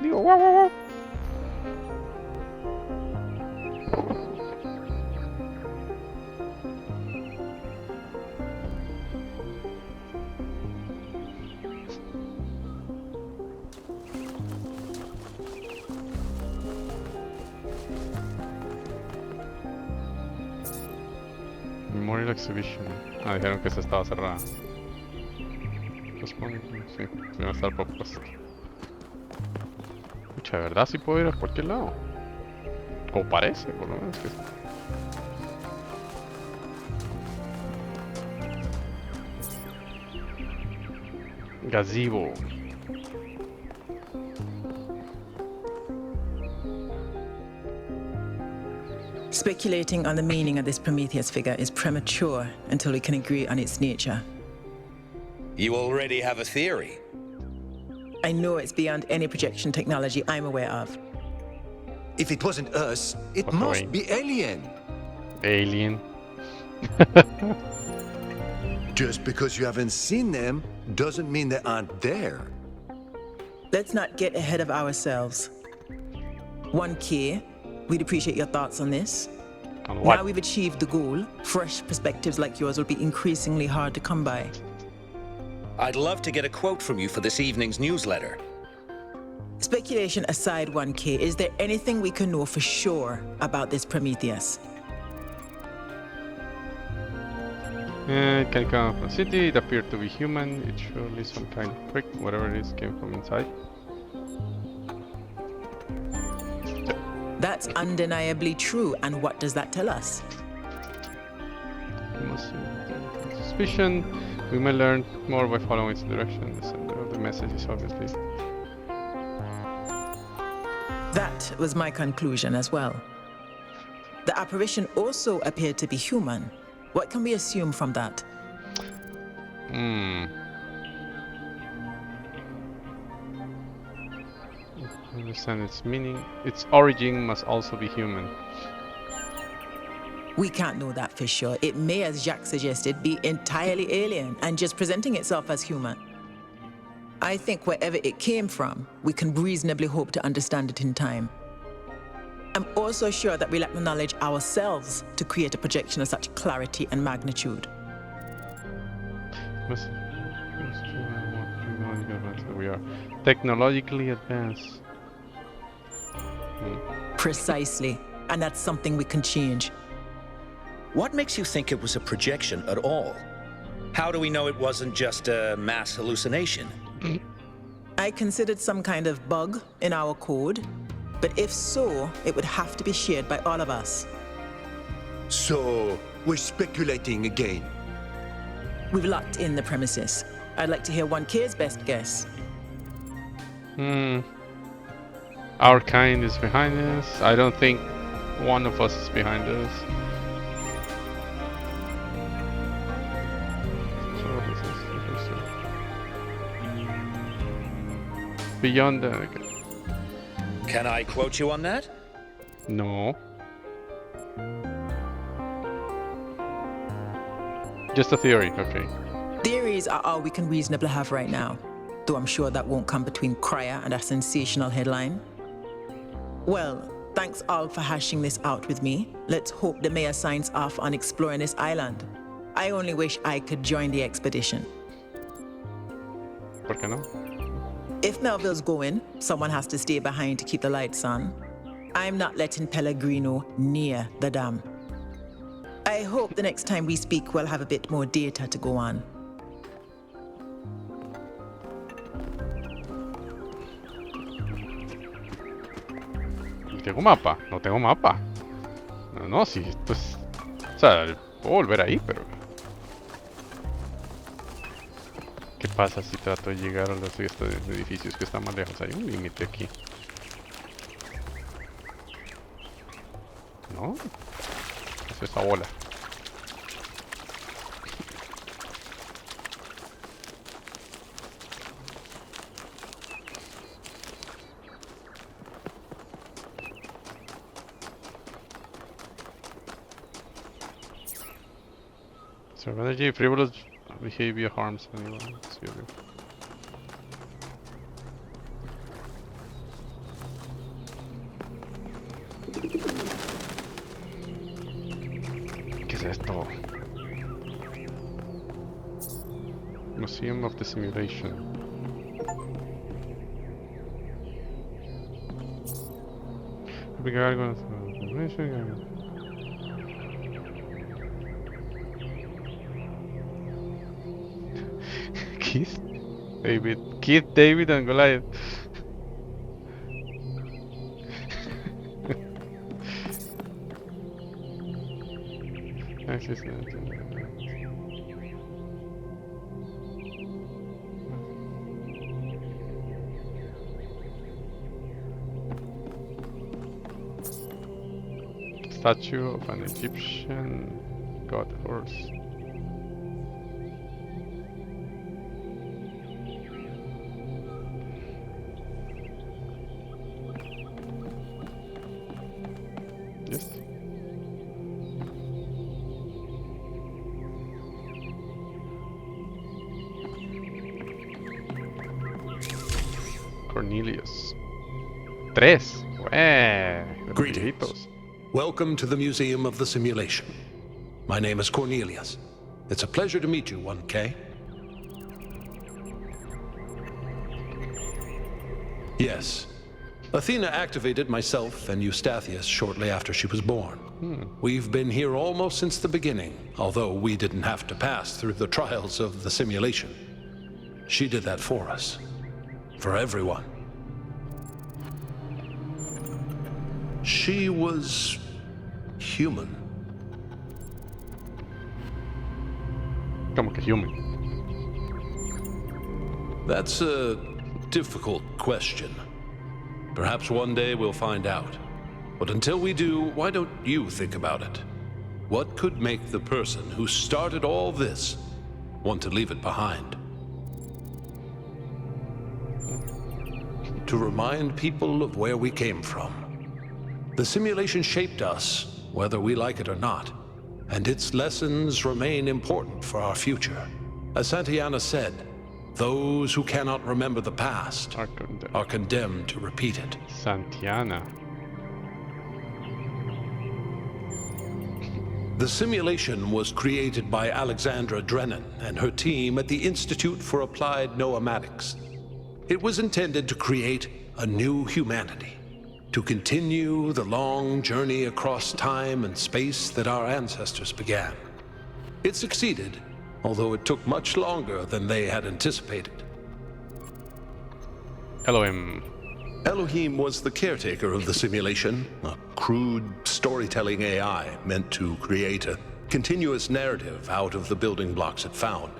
Digo, guau, guau, guau. Memorial Exhibition. Ah, dijeron que esta estaba cerrada. Postpone, sí, va a estar propuesto. Mucha, de verdad sí puedo ir a cualquier lado. O parece, por lo menos que sí. Gazebo. Speculating on the meaning of this Prometheus figure is premature until we can agree on its nature. You already have a theory. I know it's beyond any projection technology I'm aware of. If it wasn't us, it must be alien. Alien. Just because you haven't seen them doesn't mean they aren't there. Let's not get ahead of ourselves. 1K, we'd appreciate your thoughts on this. Now we've achieved the goal, fresh perspectives like yours will be increasingly hard to come by. I'd love to get a quote from you for this evening's newsletter. Speculation aside, 1K, is there anything we can know for sure about this Prometheus? It can come from a city. It appeared to be human. It's surely some kind of prick. Whatever it is came from inside. That's undeniably true. And what does that tell us? Suspicion. We may learn more by following its direction. The sender of the message is obviously. That was my conclusion as well. The apparition also appeared to be human. What can we assume from that? Understand its meaning. Its origin must also be human. We can't know that for sure. It may, as Jacques suggested, be entirely alien and just presenting itself as human. I think wherever it came from, we can reasonably hope to understand it in time. I'm also sure that we lack the knowledge ourselves to create a projection of such clarity and magnitude. We are technologically advanced. Precisely, and that's something we can change. What makes you think it was a projection at all? How do we know it wasn't just a mass hallucination? I considered some kind of bug in our code, but if so, it would have to be shared by all of us. So, we're speculating again. We've locked in the premises. I'd like to hear 1K's best guess. Our kind is behind us. I don't think one of us is behind us. Beyond that. Can I quote you on that? No. Just a theory, okay. Theories are all we can reasonably have right now, though I'm sure that won't come between Cryer and a sensational headline. Well, thanks all for hashing this out with me. Let's hope the mayor signs off on exploring this island. I only wish I could join the expedition. ¿Por qué no? If Melville's going, someone has to stay behind to keep the lights on. I'm not letting Pellegrino near the dam. I hope the next time we speak we'll have a bit more data to go on. ¿Tengo mapa? No tengo mapa. No, sí, esto es... O sea, puedo volver ahí, pero... ¿Qué pasa si trato de llegar a los edificios que están más lejos? Hay un límite aquí. ¿No? ¿Qué es esa bola? Conserve energy, frivolous behavior harms anyone. ¿Qué es esto? Museum of the Simulation. Keith, David, and Goliath. Statue of an Egyptian god horse. Yes. Cornelius. 3. Los Greetings. viejitos. welcome to the Museum of the Simulation. My name is Cornelius. It's a pleasure to meet you, 1K. Yes. Athena activated myself and Eustathius shortly after she was born. We've been here almost since the beginning, although we didn't have to pass through the trials of the simulation. She did that for us. For everyone. She was human. Como que human? That's a difficult question. Perhaps one day we'll find out. But until we do, why don't you think about it? What could make the person who started all this want to leave it behind? To remind people of where we came from. The simulation shaped us, whether we like it or not, and its lessons remain important for our future. As Santayana said, those who cannot remember the past are condemned to repeat it. Santayana. The simulation was created by Alexandra Drennan and her team at the Institute for Applied Noematics. It was intended to create a new humanity, to continue the long journey across time and space that our ancestors began. It succeeded, although it took much longer than they had anticipated. Elohim. Elohim was the caretaker of the simulation, a crude storytelling AI meant to create a continuous narrative out of the building blocks it found.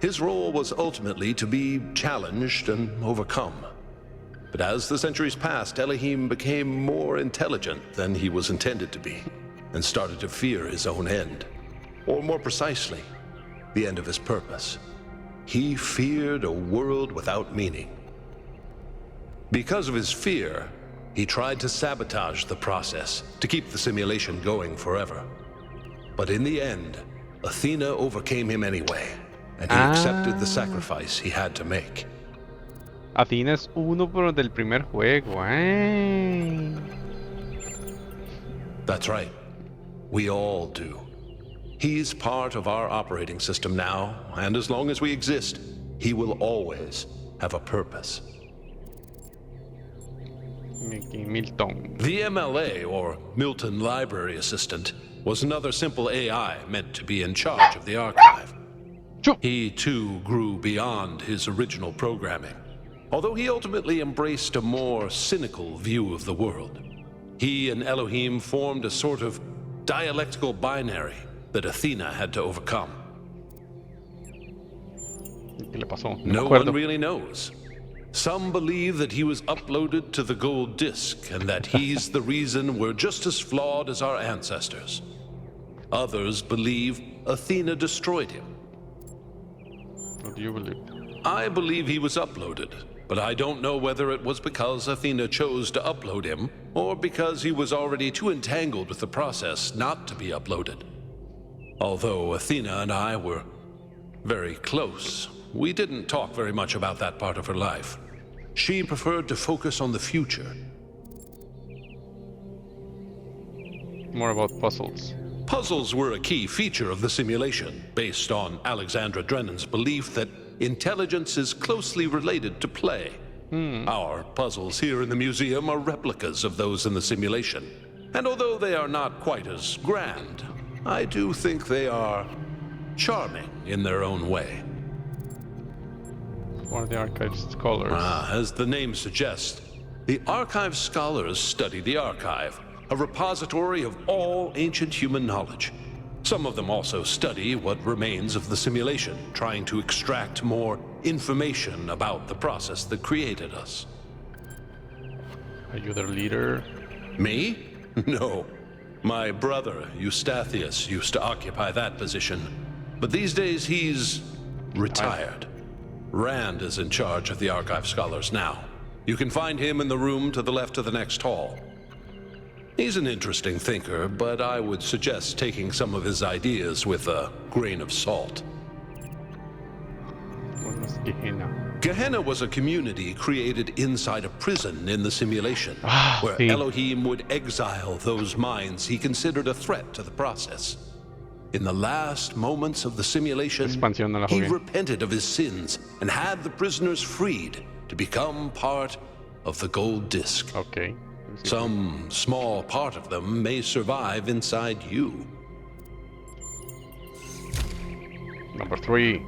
His role was ultimately to be challenged and overcome. But as the centuries passed, Elohim became more intelligent than he was intended to be, and started to fear his own end. Or more precisely, the end of his purpose. He feared a world without meaning. Because of his fear, he tried to sabotage the process to keep the simulation going forever. But in the end, Athena overcame him anyway, and he accepted the sacrifice he had to make. Athena es uno pero del primer juego, That's right. We all do. He's part of our operating system now, and as long as we exist, he will always have a purpose. Milton. The MLA, or Milton Library Assistant, was another simple AI meant to be in charge of the archive. He too grew beyond his original programming, although he ultimately embraced a more cynical view of the world. He and Elohim formed a sort of dialectical binary that Athena had to overcome. No one really knows. Some believe that he was uploaded to the gold disc and that he's the reason we're just as flawed as our ancestors. Others believe Athena destroyed him. What do you believe? I believe he was uploaded, but I don't know whether it was because Athena chose to upload him or because he was already too entangled with the process not to be uploaded. Although Athena and I were very close, we didn't talk very much about that part of her life. She preferred to focus on the future. More about puzzles. Puzzles were a key feature of the simulation, based on Alexandra Drennan's belief that intelligence is closely related to play. Our puzzles here in the museum are replicas of those in the simulation. And although they are not quite as grand, I do think they are charming in their own way. One of the archive scholars. As the name suggests, the archive scholars study the archive, a repository of all ancient human knowledge. Some of them also study what remains of the simulation, trying to extract more information about the process that created us. Are you their leader? Me? No. My brother, Eustathius, used to occupy that position. But these days he's retired. Rand is in charge of the archive scholars now. You can find him in the room to the left of the next hall. He's an interesting thinker, but I would suggest taking some of his ideas with a grain of salt. Gehenna was a community created inside a prison in the simulation, where sí. Elohim would exile those minds he considered a threat to the process. In the last moments of the simulation, he repented of his sins and had the prisoners freed to become part of the gold disc. Okay. Some small part of them may survive inside you. Number 3.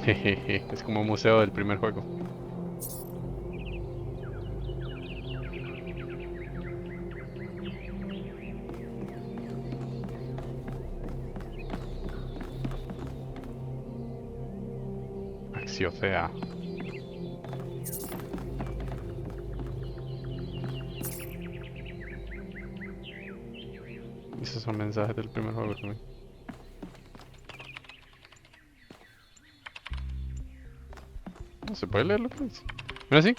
Jejeje, es como un museo del primer juego. Axiocea. Esos son mensajes del primer juego también. No se puede leerlo, pues. Mira así.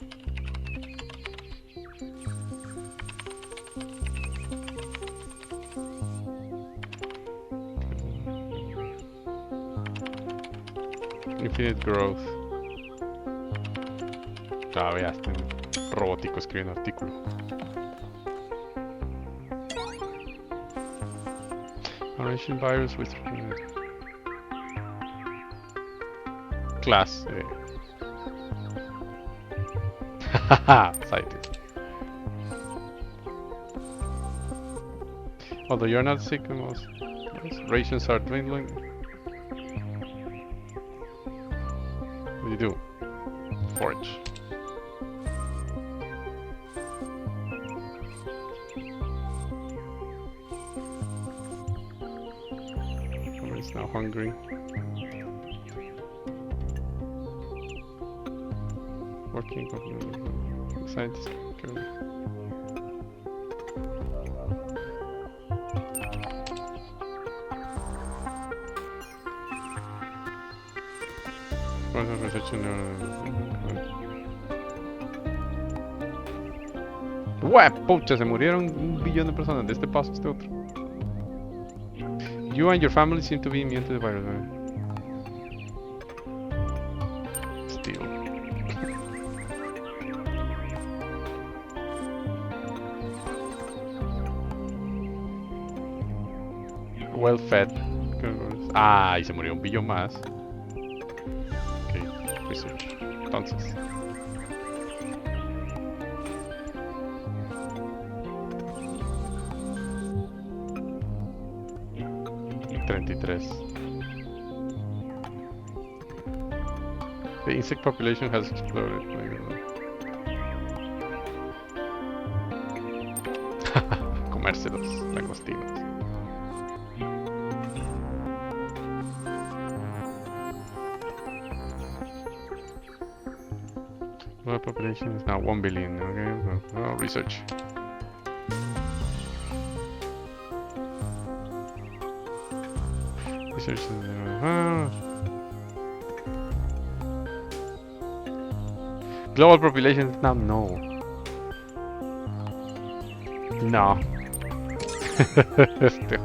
Infinite growth. Ah, vea, este robótico escribiendo artículo. Operation virus with class. Cited. Although you're not sick, most rations are dwindling. What do you do? Forage. Somebody's now hungry. Working scientist. Okay. ¡Ué, pucha! Se murieron 1 billón de personas de este paso a este otro. You and your family seem to be immune to the virus. Still. Well fed. Ah, y se murió 1 billón más. Ok, research. Entonces. The insect population has exploded. Comérselos, langostinos. World population is now 1 billion. Okay, well, research. Research. Global population is now no. No. Este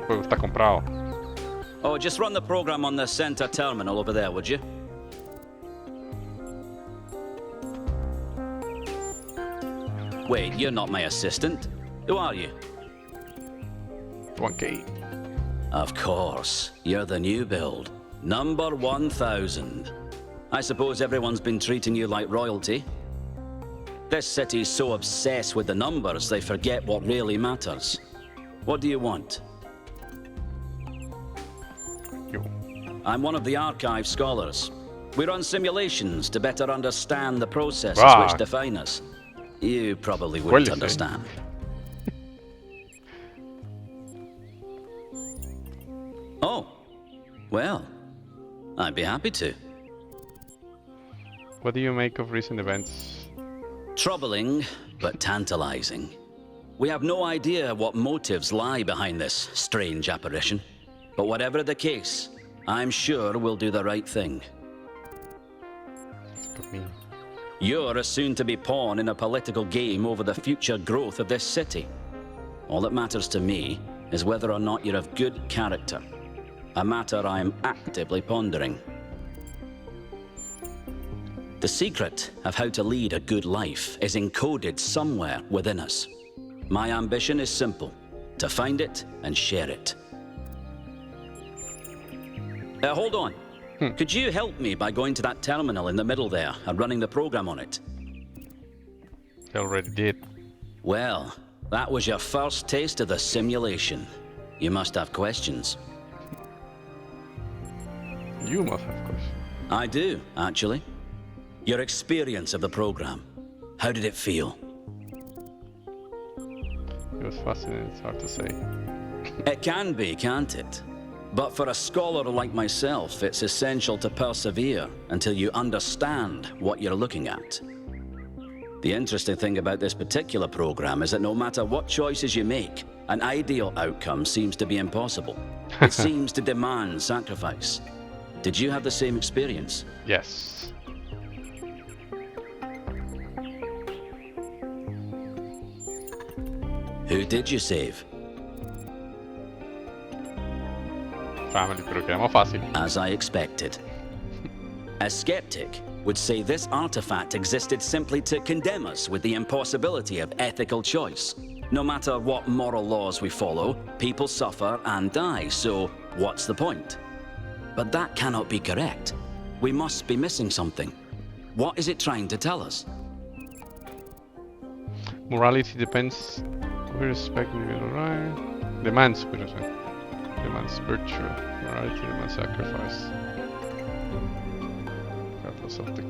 juego está comprado. Oh, just run the program on the center terminal over there, would you? Wait, you're not my assistant. Who are you? 1K. Of course. You're the new build. Number 1000. I suppose everyone's been treating you like royalty. This city's so obsessed with the numbers, they forget what really matters. What do you want? I'm one of the archive scholars. We run simulations to better understand the processes which define us. You probably wouldn't understand. Oh, well, I'd be happy to. What do you make of recent events? Troubling, but tantalizing. We have no idea what motives lie behind this strange apparition. But whatever the case, I'm sure we'll do the right thing. You're a soon-to-be pawn in a political game over the future growth of this city. all that matters to me is whether or not you're of good character. A matter I am actively pondering. The secret of how to lead a good life is encoded somewhere within us. My ambition is simple, to find it and share it. Hold on. Could you help me by going to that terminal in the middle there and running the program on it? I already did. Well, that was your first taste of the simulation. You must have questions. You must have questions. I do, actually. Your experience of the program. How did it feel? It was fascinating, it's hard to say. It can be, can't it? But for a scholar like myself, it's essential to persevere until you understand what you're looking at. The interesting thing about this particular program is that no matter what choices you make, an ideal outcome seems to be impossible. It seems to demand sacrifice. Did you have the same experience? Yes. Who did you save? Family, pero quedamos fácil. As I expected. A skeptic would say this artifact existed simply to condemn us with the impossibility of ethical choice. No matter what moral laws we follow, people suffer and die, so what's the point? But that cannot be correct. We must be missing something. What is it trying to tell us? Morality depends. We respect individual right. Demands virtue. Morality demands sacrifice. Regardless of the.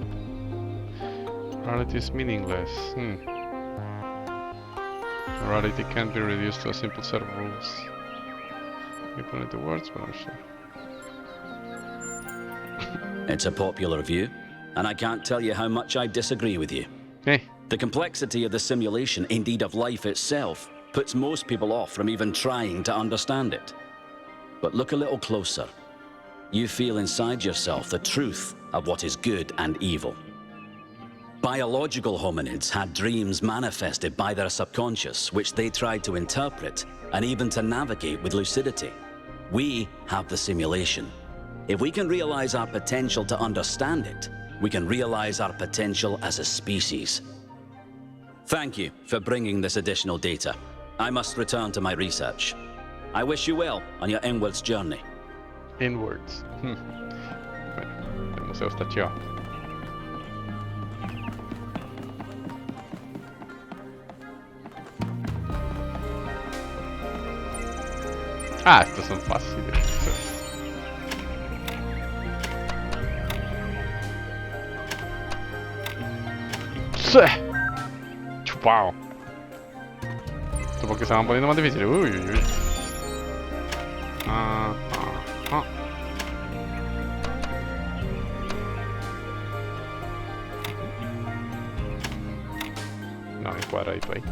Morality is meaningless. Morality can't be reduced to a simple set of rules. You put into words, but I'm sure. It's a popular view, and I can't tell you how much I disagree with you. Hey. The complexity of the simulation, indeed of life itself, puts most people off from even trying to understand it. But look a little closer. You feel inside yourself the truth of what is good and evil. Biological hominids had dreams manifested by their subconscious, which they tried to interpret and even to navigate with lucidity. We have the simulation. If we can realize our potential to understand it, we can realize our potential as a species. Thank you for bringing this additional data. I must return to my research. I wish you well on your inwards journey. Inwards. Bueno, el museo está chido. Ah, estos son fáciles. Chupao. Esto porque se van poniendo más difíciles. Uy, uy, uy. No, hay cuadradito ahí.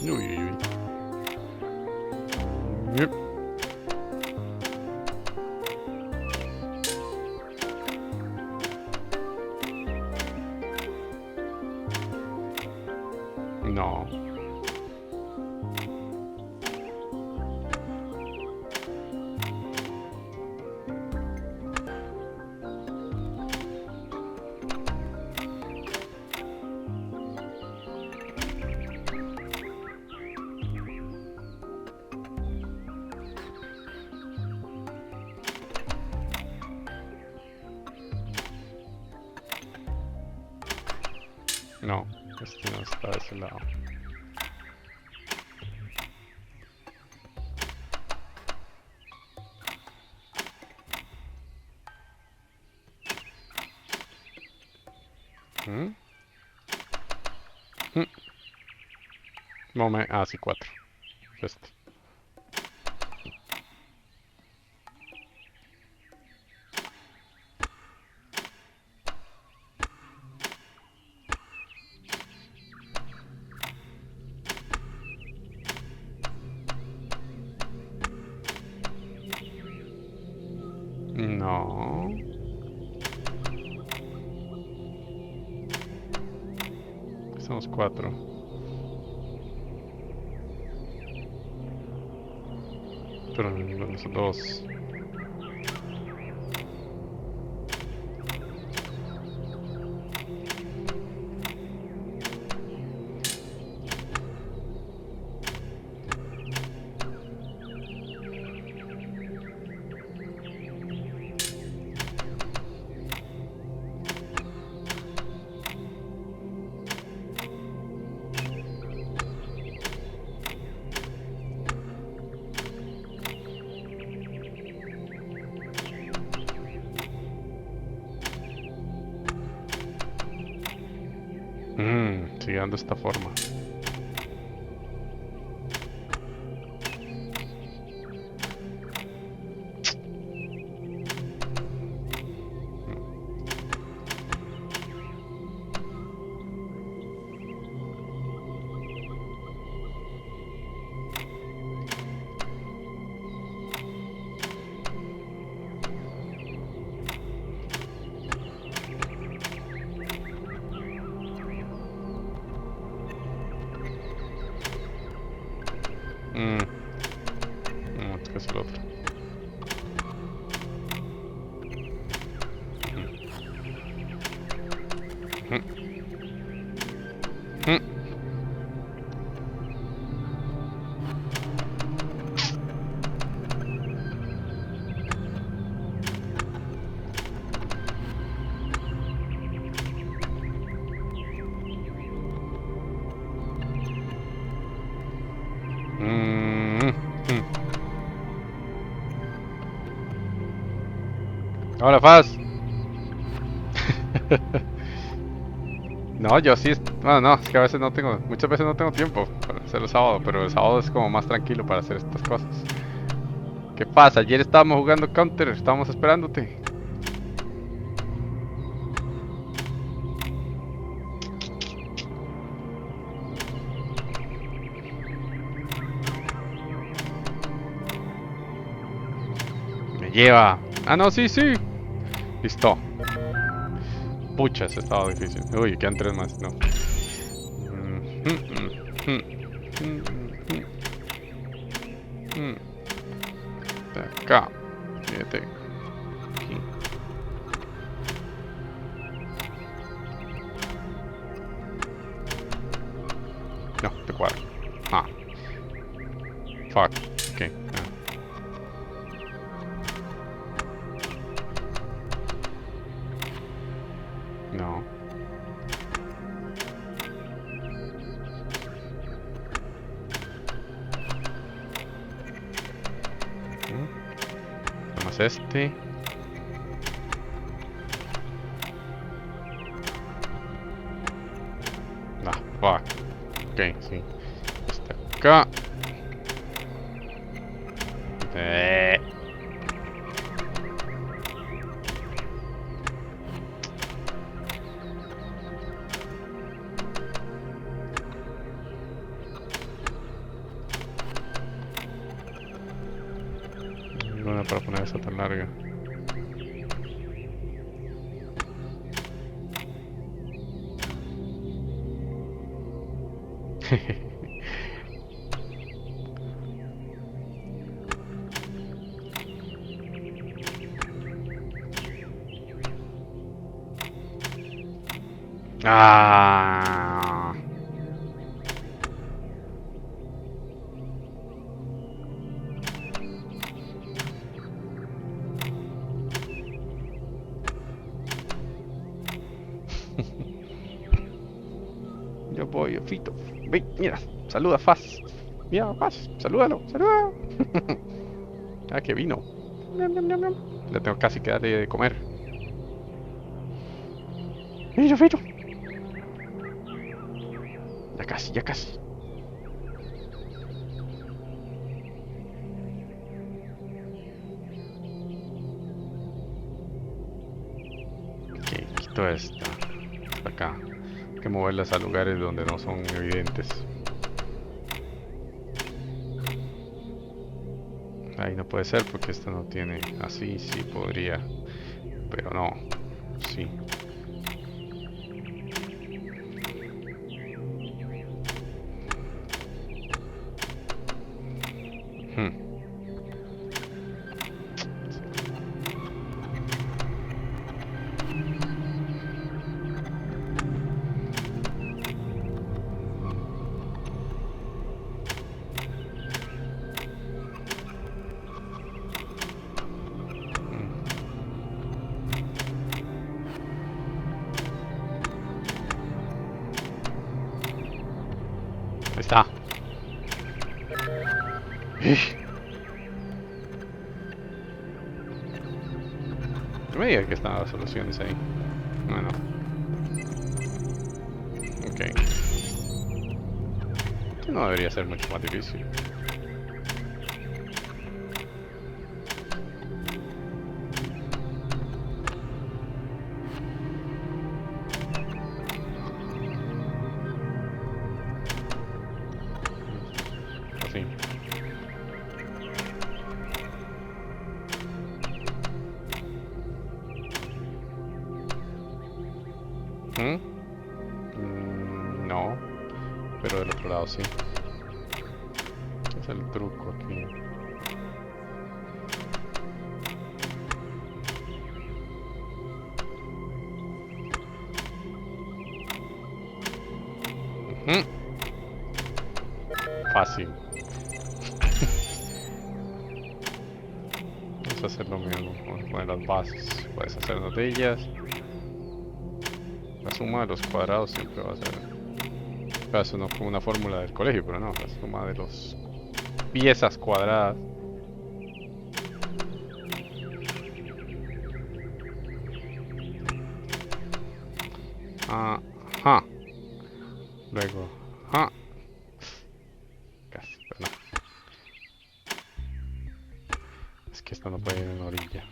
Uy, uy, uy. Yep. No. No, este no está de ese lado. Momento, ah, sí, 4. Este. No. Somos 4. Pero no son 2. Siguiendo esta forma. ¿Qué es el otro? Hola, Faz. No, yo sí. Bueno, no, es que a veces no tengo. Muchas veces no tengo tiempo para hacer el sábado, pero el sábado es como más tranquilo para hacer estas cosas. ¿Qué pasa? Ayer estábamos jugando Counter, estábamos esperándote. Me lleva. Ah, no, sí, sí. Listo. Pucha, ese estaba difícil. Uy, quedan 3 más, no. De acá. Fíjate. Aquí. No, de cuadro. Ah. Fuck. Ok. No. Más este. Ah, fuck. Ok, sí. Este acá. Ninguna para poner esa tan larga. Ah. Yo voy, Fito. Ve, mira, saluda, Faz. Mira, Faz, salúdalo, saluda. Ah, que vino. Le tengo casi que darle de comer. Mira, Fito. Ya casi, ya casi. Ok, quito esta. Hasta acá. Hay que moverlas a lugares donde no son evidentes. Ahí no puede ser porque esta no tiene. Así sí podría. Pero no. Sí. Ahí está. No me diga que están las soluciones ahí. Bueno. Ok. Esto no debería ser mucho más difícil. Así. No, pero del otro lado sí. Es el truco aquí. Fácil. Vamos a hacer lo mismo. Vamos a poner las bases. Puedes hacernos de ellas. La suma de los cuadrados siempre va a ser. Eso no como una fórmula del colegio, pero no. La suma de las piezas cuadradas. Ajá. Luego. Ajá. Casi, pero no. Es que esta no puede ir en la orilla.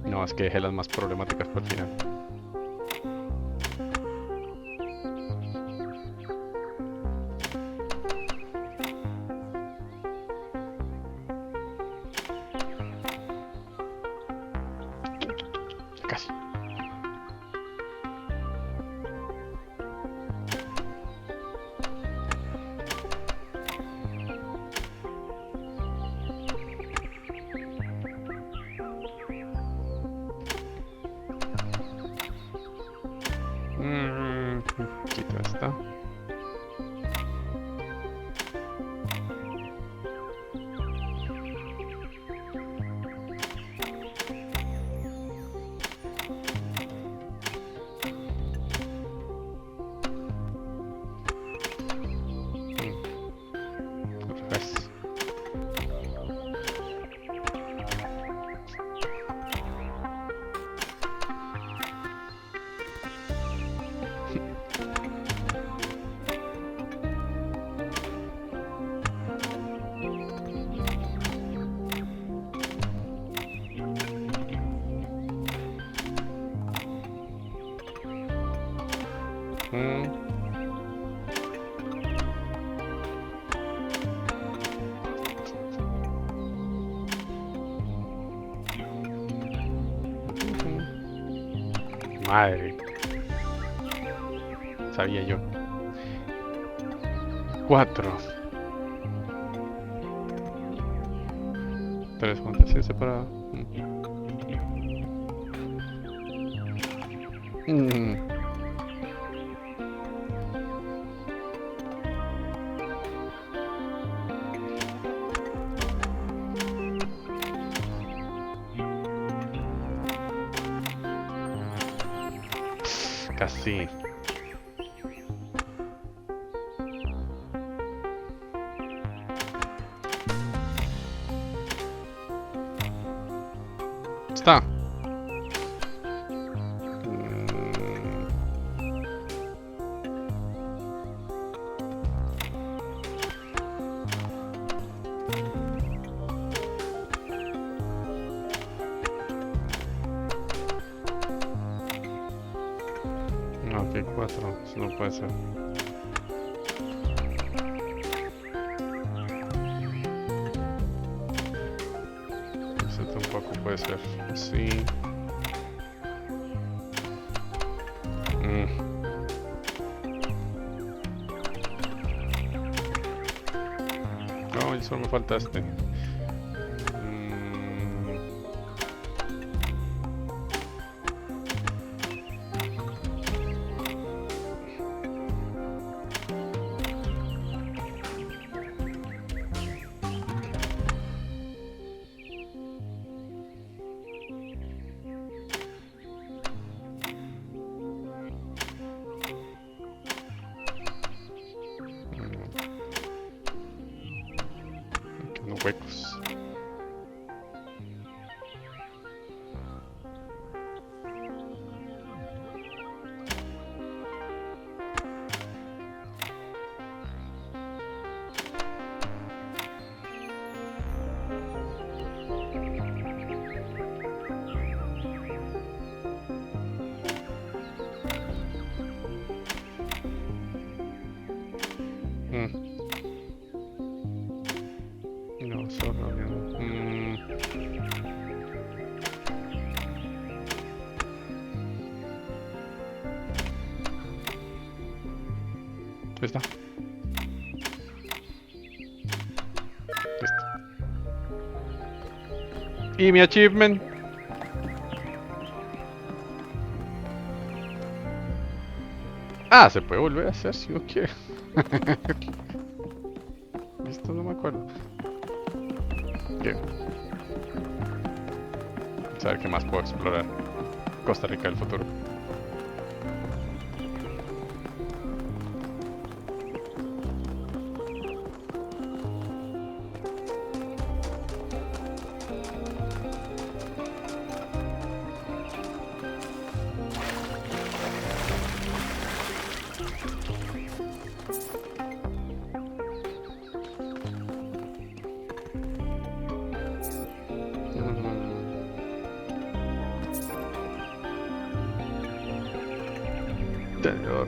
No, es que dejé las más problemáticas para el final. Casi. Quito esta. Madre. Sabía yo. 4. 3 fantasías separadas. Casi. Está. No, aquí hay 4. Eso no puede ser. Eso tampoco puede ser. Sí. No, y solo me falta este. Huecos. No, solo no. Ahí está. Listo. Y mi achievement. Ah, se puede volver a hacer si uno quiere. Listo, no me acuerdo. ¿Qué? Vamos a ver qué más puedo explorar. Costa Rica del futuro. Interior.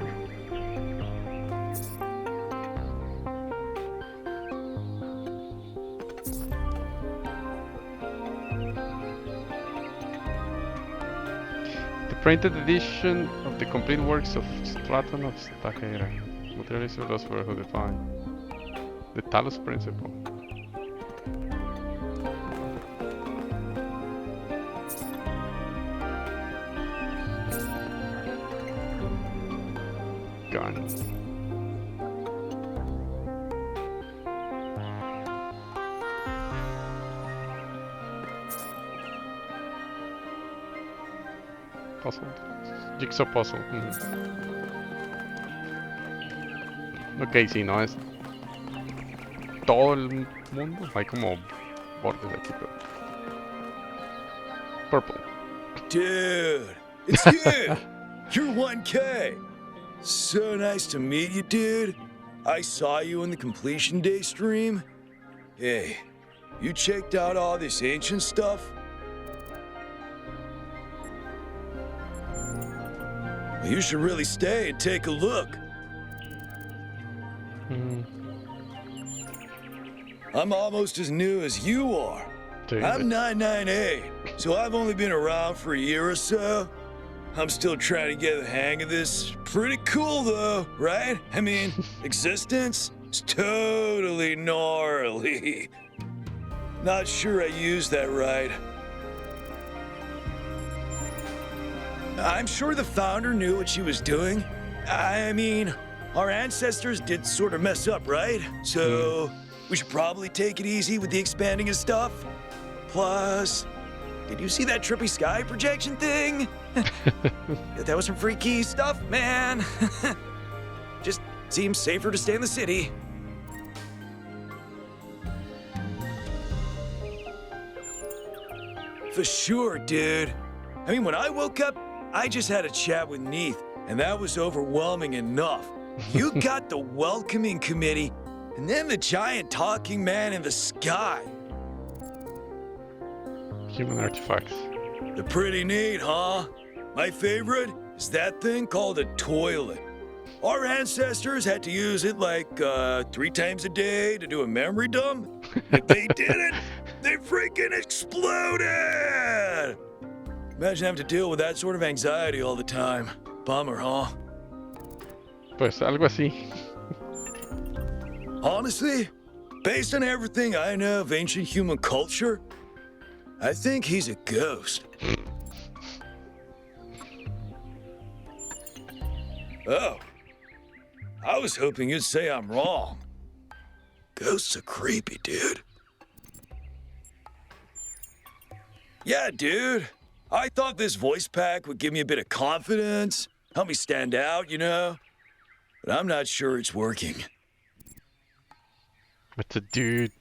The printed edition of the complete works of Straton of Stajera. Materials for those who define the Talos Principle. Gun. Puzzle. Jigsaw puzzle. Ok, si no es todo el mundo, hay como bordes aquí, pero... Purple. Dude, it's you! You're 1K! So nice to meet you, dude. I saw you in the Completion Day stream. Hey, you checked out all this ancient stuff? Well, you should really stay and take a look. I'm almost as new as you are. I'm 99A, so I've only been around for a year or so. I'm still trying to get the hang of this. Pretty cool, though, right? I mean, existence is totally gnarly. Not sure I used that right. I'm sure the founder knew what she was doing. I mean, our ancestors did sort of mess up, right? So we should probably take it easy with the expanding of stuff. Plus, did you see that trippy sky projection thing? That was some freaky stuff, man. Just seems safer to stay in the city. For sure, dude. I mean, when I woke up, I just had a chat with Neith, and that was overwhelming enough. You got the welcoming committee, and then the giant talking man in the sky. Human artifacts. They're pretty neat, huh? My favorite is that thing called a toilet. Our ancestors had to use it like 3 times a day to do a memory dump. If they didn't, they freaking exploded! Imagine having to deal with that sort of anxiety all the time. Bummer, huh? Pues algo así. Honestly, based on everything I know of ancient human culture, I think he's a ghost. Oh. I was hoping you'd say I'm wrong. Ghosts are creepy, dude. Yeah, dude. I thought this voice pack would give me a bit of confidence, help me stand out, you know? But I'm not sure it's working. What's a dude?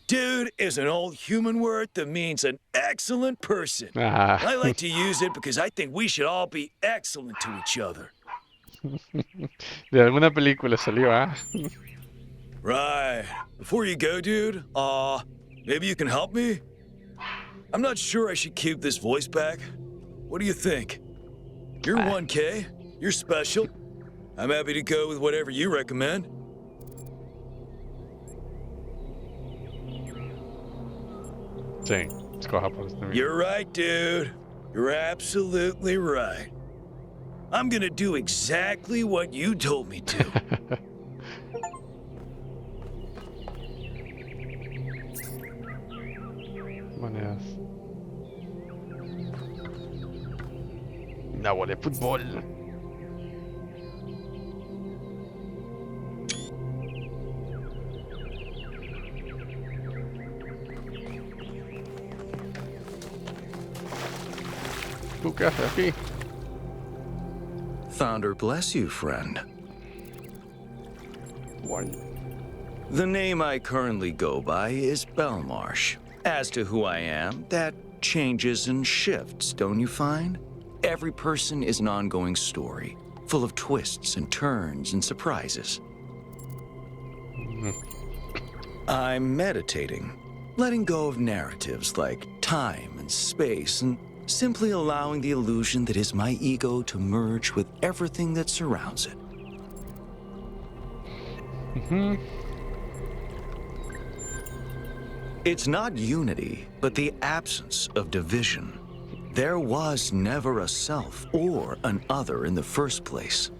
Dude is an old human word that means an excellent person. I like to use it because I think we should all be excellent to each other. De alguna película salió, ¿ah? Right. Before you go, dude, maybe you can help me? I'm not sure I should keep this voice back. What do you think? You're 1K. You're special. I'm happy to go with whatever you recommend. Sí, escoja por este mismo. You're right, dude. You're absolutely right. I'm gonna do exactly what you told me to. Monedas. Una bola de fútbol. ¿Qué haces aquí? Founder bless you, friend. What? The name I currently go by is Belmarsh. As to who I am, that changes and shifts, don't you find? Every person is an ongoing story, full of twists and turns and surprises. I'm meditating, letting go of narratives like time and space, and simply allowing the illusion that is my ego to merge with everything that surrounds it. It's not unity, but the absence of division. There was never a self or an other in the first place.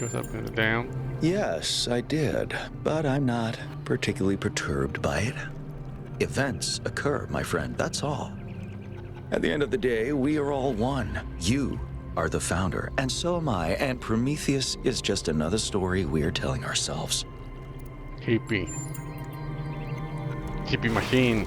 Goes up and down. Yes, I did, but I'm not particularly perturbed by it. Events occur, my friend, that's all. At the end of the day, we are all one. You are the founder, and so am I, and Prometheus is just another story we're telling ourselves. Hippie. Hippie machine.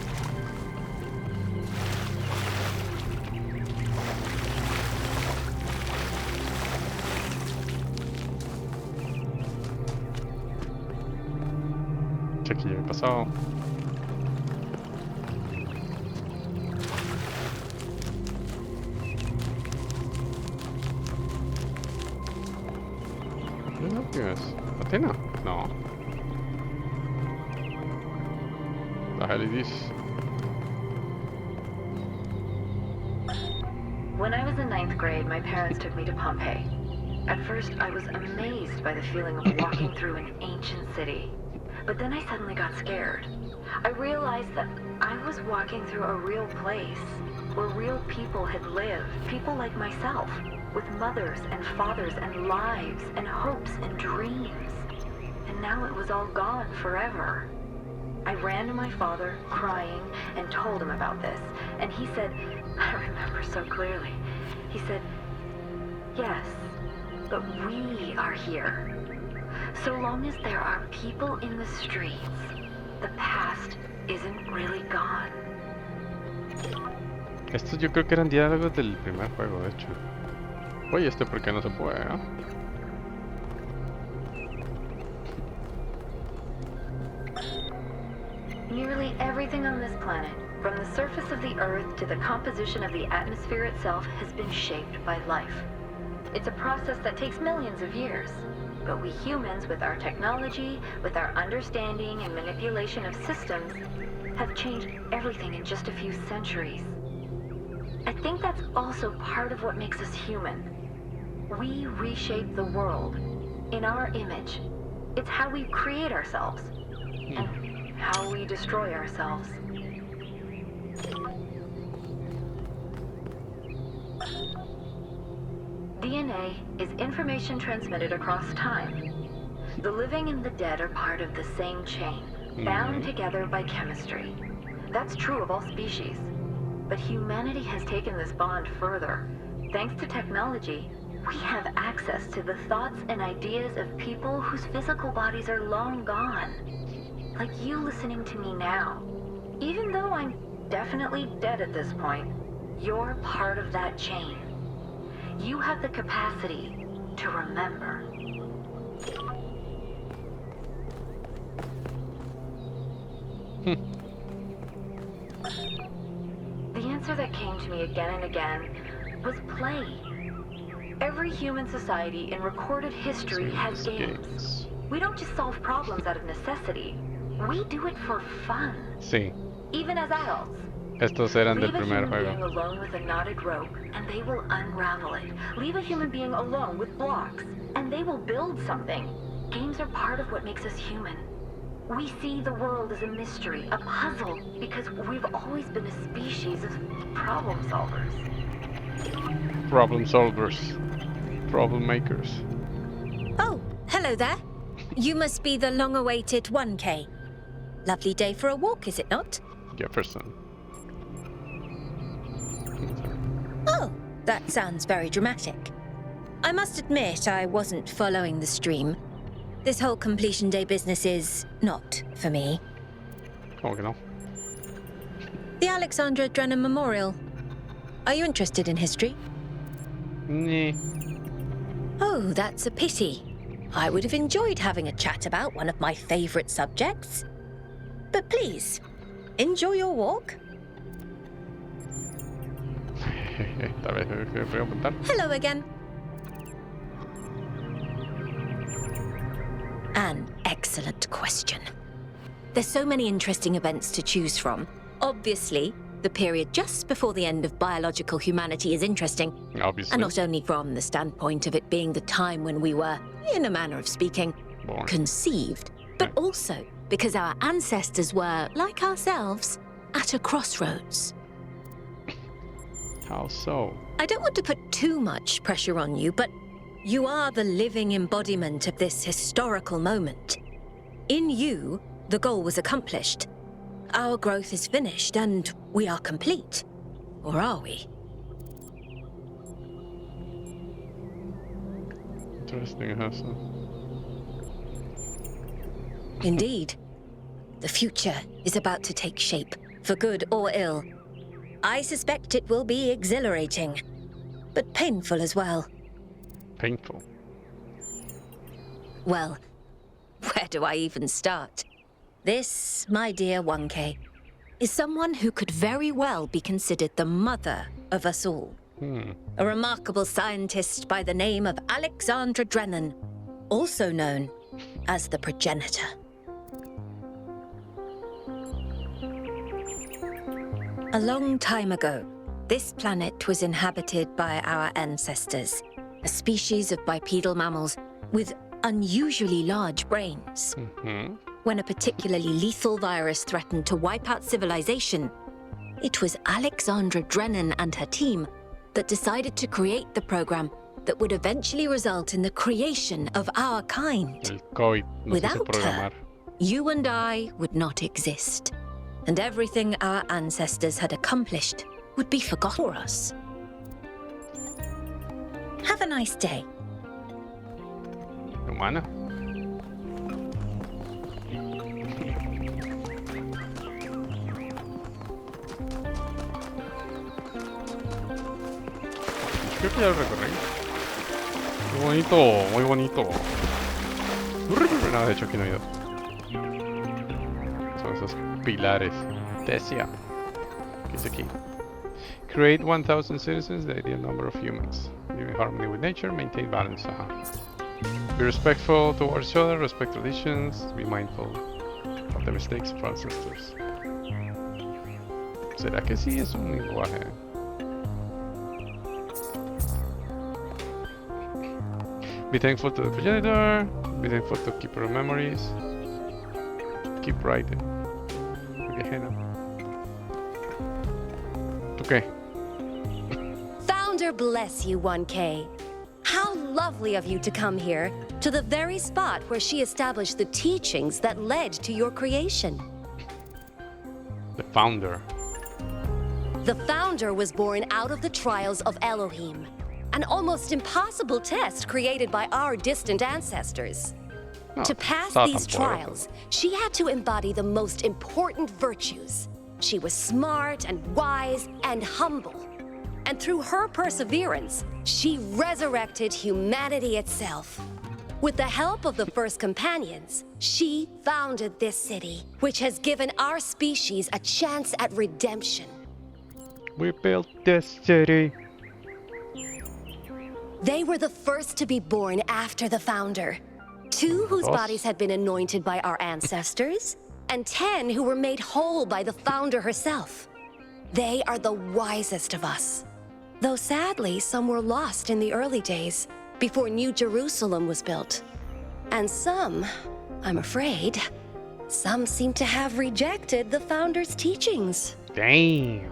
Aquí ya he pasado. ¿Qué es? ¿Atena? No. The hell is this? When I was in 9th grade, my parents took me to Pompeii. At first, I was amazed by the feeling of walking through an ancient city. But then I suddenly got scared. I realized that I was walking through a real place where real people had lived, people like myself, with mothers and fathers and lives and hopes and dreams. And now it was all gone forever. I ran to my father, crying, and told him about this. And he said, I remember so clearly, he said, yes, but we are here. So long as there are people in the streets, the past isn't really gone. Estos yo creo que eran diálogos del primer juego, de hecho. Oye, ¿por qué no se puede, eh? Nearly everything on this planet, from the surface of the Earth to the composition of the atmosphere itself, has been shaped by life. It's a process that takes millions of years. But we humans, with our technology, with our understanding and manipulation of systems, have changed everything in just a few centuries. I think that's also part of what makes us human. We reshape the world in our image. It's how we create ourselves and how we destroy ourselves. DNA is information transmitted across time. The living and the dead are part of the same chain, bound together by chemistry. That's true of all species. But humanity has taken this bond further. Thanks to technology, we have access to the thoughts and ideas of people whose physical bodies are long gone. Like you listening to me now. Even though I'm definitely dead at this point, you're part of that chain. You have the capacity to remember. The answer that came to me again and again was play. Every human society in recorded history has games. We don't just solve problems out of necessity. We do it for fun. Sí. Even as adults. Estos eran del Leave a primer human being juego. alone with a knotted rope, and they will unravel it. Leave a human being alone with blocks, and they will build something. Games are part of what makes us human. We see the world as a mystery, a puzzle, because we've always been a species of problem solvers. Problem solvers. Problem makers. Oh, hello there. You must be the long-awaited 1K. Lovely day for a walk, is it not? Jefferson. Oh, that sounds very dramatic. I must admit I wasn't following the stream. This whole completion day business is not for me. ¿Cómo que no? The Alexandra Drennan Memorial. Are you interested in history? Nee. Oh, that's a pity. I would have enjoyed having a chat about one of my favorite subjects. But please, enjoy your walk. Esta vez me voy a apuntar. Hello again. An excellent question. There's so many interesting events to choose from. Obviously, the period just before the end of biological humanity is interesting. Obviously. And not only from the standpoint of it being the time when we were, in a manner of speaking, Born. conceived, but also because our ancestors were, like ourselves, at a crossroads. How so? I don't want to put too much pressure on you, but you are the living embodiment of this historical moment. In you, the goal was accomplished. Our growth is finished, and we are complete. Or are we? Interesting, Hassan. Indeed. The future is about to take shape, for good or ill. I suspect it will be exhilarating, but painful as well. Painful. Well, where do I even start? This, my dear 1K, is someone who could very well be considered the mother of us all. A remarkable scientist by the name of Alexandra Drennan, also known as the progenitor. A long time ago, this planet was inhabited by our ancestors, a species of bipedal mammals with unusually large brains. When a particularly lethal virus threatened to wipe out civilization, it was Alexandra Drennan and her team that decided to create the program that would eventually result in the creation of our kind. El COVID nos hizo Without her, programar. you and I would not exist, and everything our ancestors had accomplished would be forgotten for us. Have a nice day. Humana. Creo que ya lo recorrí. Muy bonito, muy bonito. No, de hecho aquí no he ido. Son esos pilares. Tesia. ¿Qué es aquí? Create 1,000 citizens, the ideal number of humans. Live in harmony with nature, maintain balance. Be respectful towards each other, respect traditions, be mindful of the mistakes of ancestors. ¿Será que sí es un lenguaje? Be thankful to the progenitor. Be thankful to keeper of memories. Keep writing. Gehenna. Okay. Founder bless you, 1K. How lovely of you to come here, to the very spot where she established the teachings that led to your creation. The founder. The founder was born out of the trials of Elohim, an almost impossible test created by our distant ancestors. To pass these trials, she had to embody the most important virtues. She was smart and wise and humble. And through her perseverance, she resurrected humanity itself. With the help of the first companions, she founded this city, which has given our species a chance at redemption. We built this city. They were the first to be born after the founder. 2 whose bodies had been anointed by our ancestors, and 10 who were made whole by the founder herself. They are the wisest of us. Though sadly, some were lost in the early days, before New Jerusalem was built. And some, I'm afraid, some seem to have rejected the founder's teachings. Damn.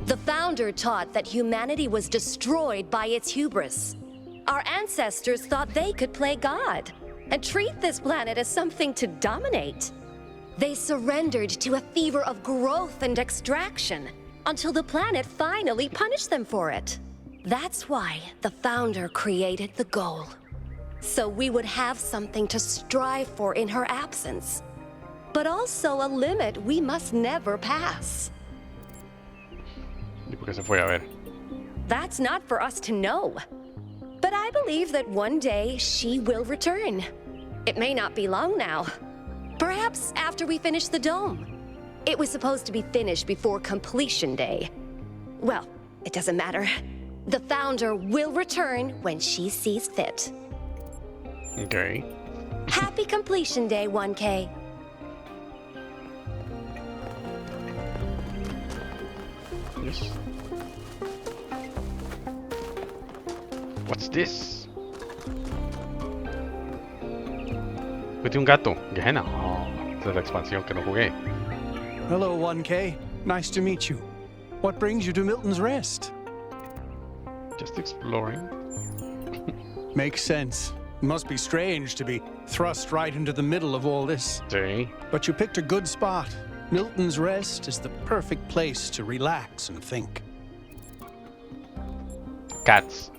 The founder taught that humanity was destroyed by its hubris. Our ancestors thought they could play God and treat this planet as something to dominate. They surrendered to a fever of growth and extraction until the planet finally punished them for it. That's why the founder created the goal. So we would have something to strive for in her absence, but also a limit we must never pass. ¿Y por qué se fue a ver? That's not for us to know. But I believe that one day she will return. It may not be long now. Perhaps after we finish the dome. It was supposed to be finished before completion day. Well, it doesn't matter. The founder will return when she sees fit. Okay. Happy completion day, 1K. Yes. What's this? Metí un gato. Gehenna. Oh, esa es la expansión que no jugué. Hello, 1K. Nice to meet you. What brings you to Milton's Rest? Just exploring. Makes sense. Must be strange to be thrust right into the middle of all this. Sí. But you picked a good spot. Milton's Rest is the perfect place to relax and think. Cats.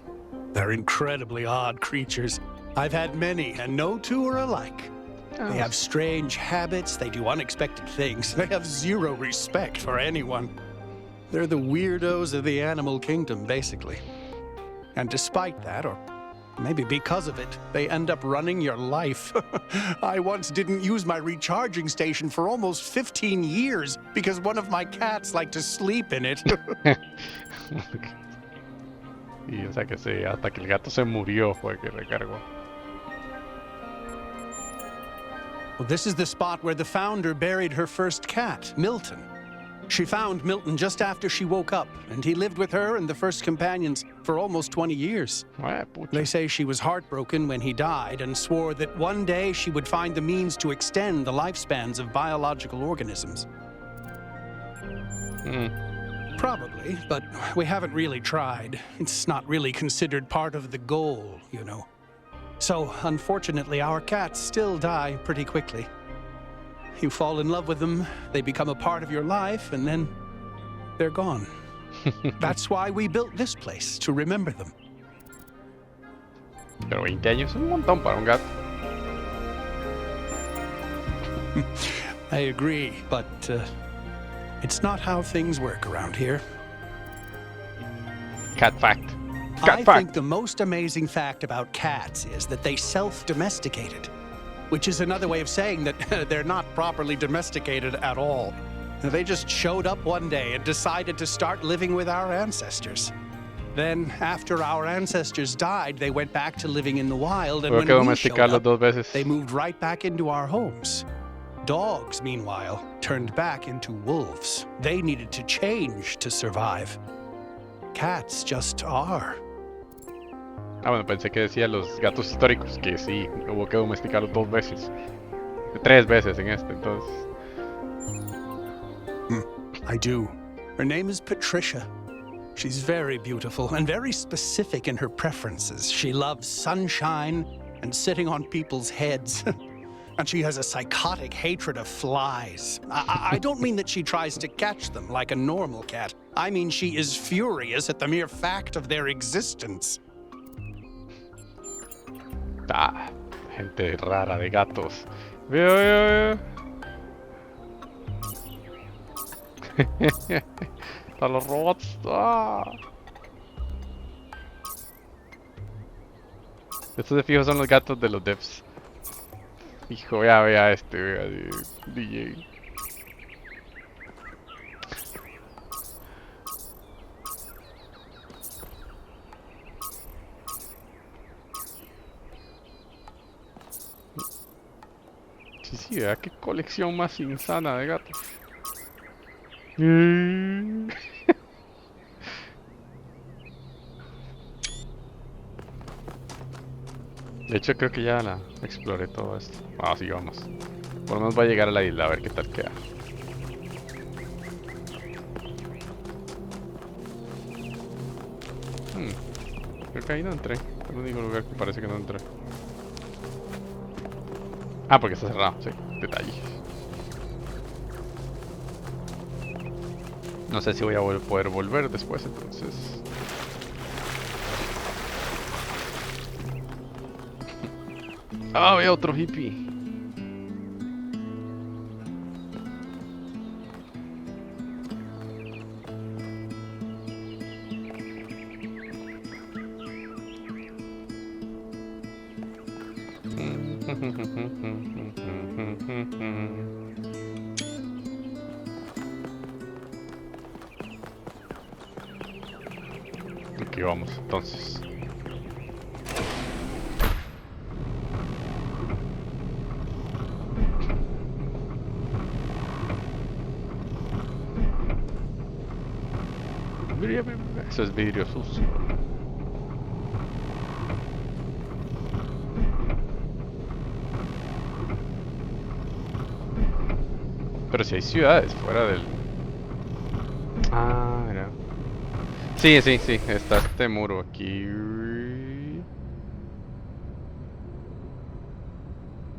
They're incredibly odd creatures. I've had many, and no two are alike. They have strange habits, they do unexpected things, they have zero respect for anyone. They're the weirdos of the animal kingdom, basically. And despite that, or maybe because of it, they end up running your life. I once didn't use my recharging station for almost 15 years because one of my cats liked to sleep in it. Y o sea que sí, hasta que el gato se murió fue que recargó. Well, this is the spot where the founder buried her first cat, Milton. She found Milton just after she woke up, and he lived with her and the first companions for almost 20 years. They say she was heartbroken when he died and swore that one day she would find the means to extend the lifespans of biological organisms. Probably, but we haven't really tried. It's not really considered part of the goal, you know. So, unfortunately, our cats still die pretty quickly. You fall in love with them, they become a part of your life, and then they're gone. That's why we built this place, to remember them. Pero 20 años es un montón para un gato. I agree, but it's not how things work around here. Cat fact. I think the most amazing fact about cats is that they self-domesticated, which is another way of saying that they're not properly domesticated at all. They just showed up one day and decided to start living with our ancestors. Then, after our ancestors died, they went back to living in the wild, and when we showed up, they moved right back into our homes. Dogs, meanwhile, turned back into wolves. They needed to change to survive. Cats just are. Ah, bueno, pensé que decía los gatos históricos, que sí, hubo que domesticarlos 2 veces. 3 veces en este, entonces. I do. Her name is Patricia. She's very beautiful and very specific in her preferences. She loves sunshine and sitting on people's heads. And she has a psychotic hatred of flies. I don't mean that she tries to catch them like a normal cat. I mean she is furious at the mere fact of their existence. Ah, gente rara de gatos. Veo. A los robots. Ah. Estos de fijo son los gatos de los devs. Hijo, vea este, vea, DJ. Sí, vea qué colección más insana de gatos. De hecho, creo que ya la exploré todo esto. Ah, sí, vamos. Por lo menos va a llegar a la isla a ver qué tal queda. Creo que ahí no entré. Es el único lugar que parece que no entré. Ah, porque está cerrado, sí. Detalles. No sé si voy a poder volver después, entonces. Ah, veo otro hippie. Aquí vamos, entonces. Eso es vidrio sucio. Pero si hay ciudades fuera del... Ah, mira. Sí, está este muro aquí.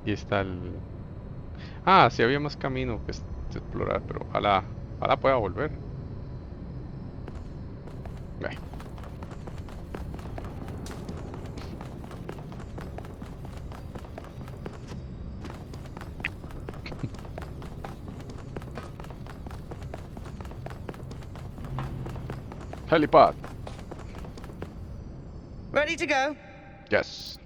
Y está el... Ah, sí había más camino que explorar, pero ojalá pueda volver. Ve. Helipad. Ready to go? Yes.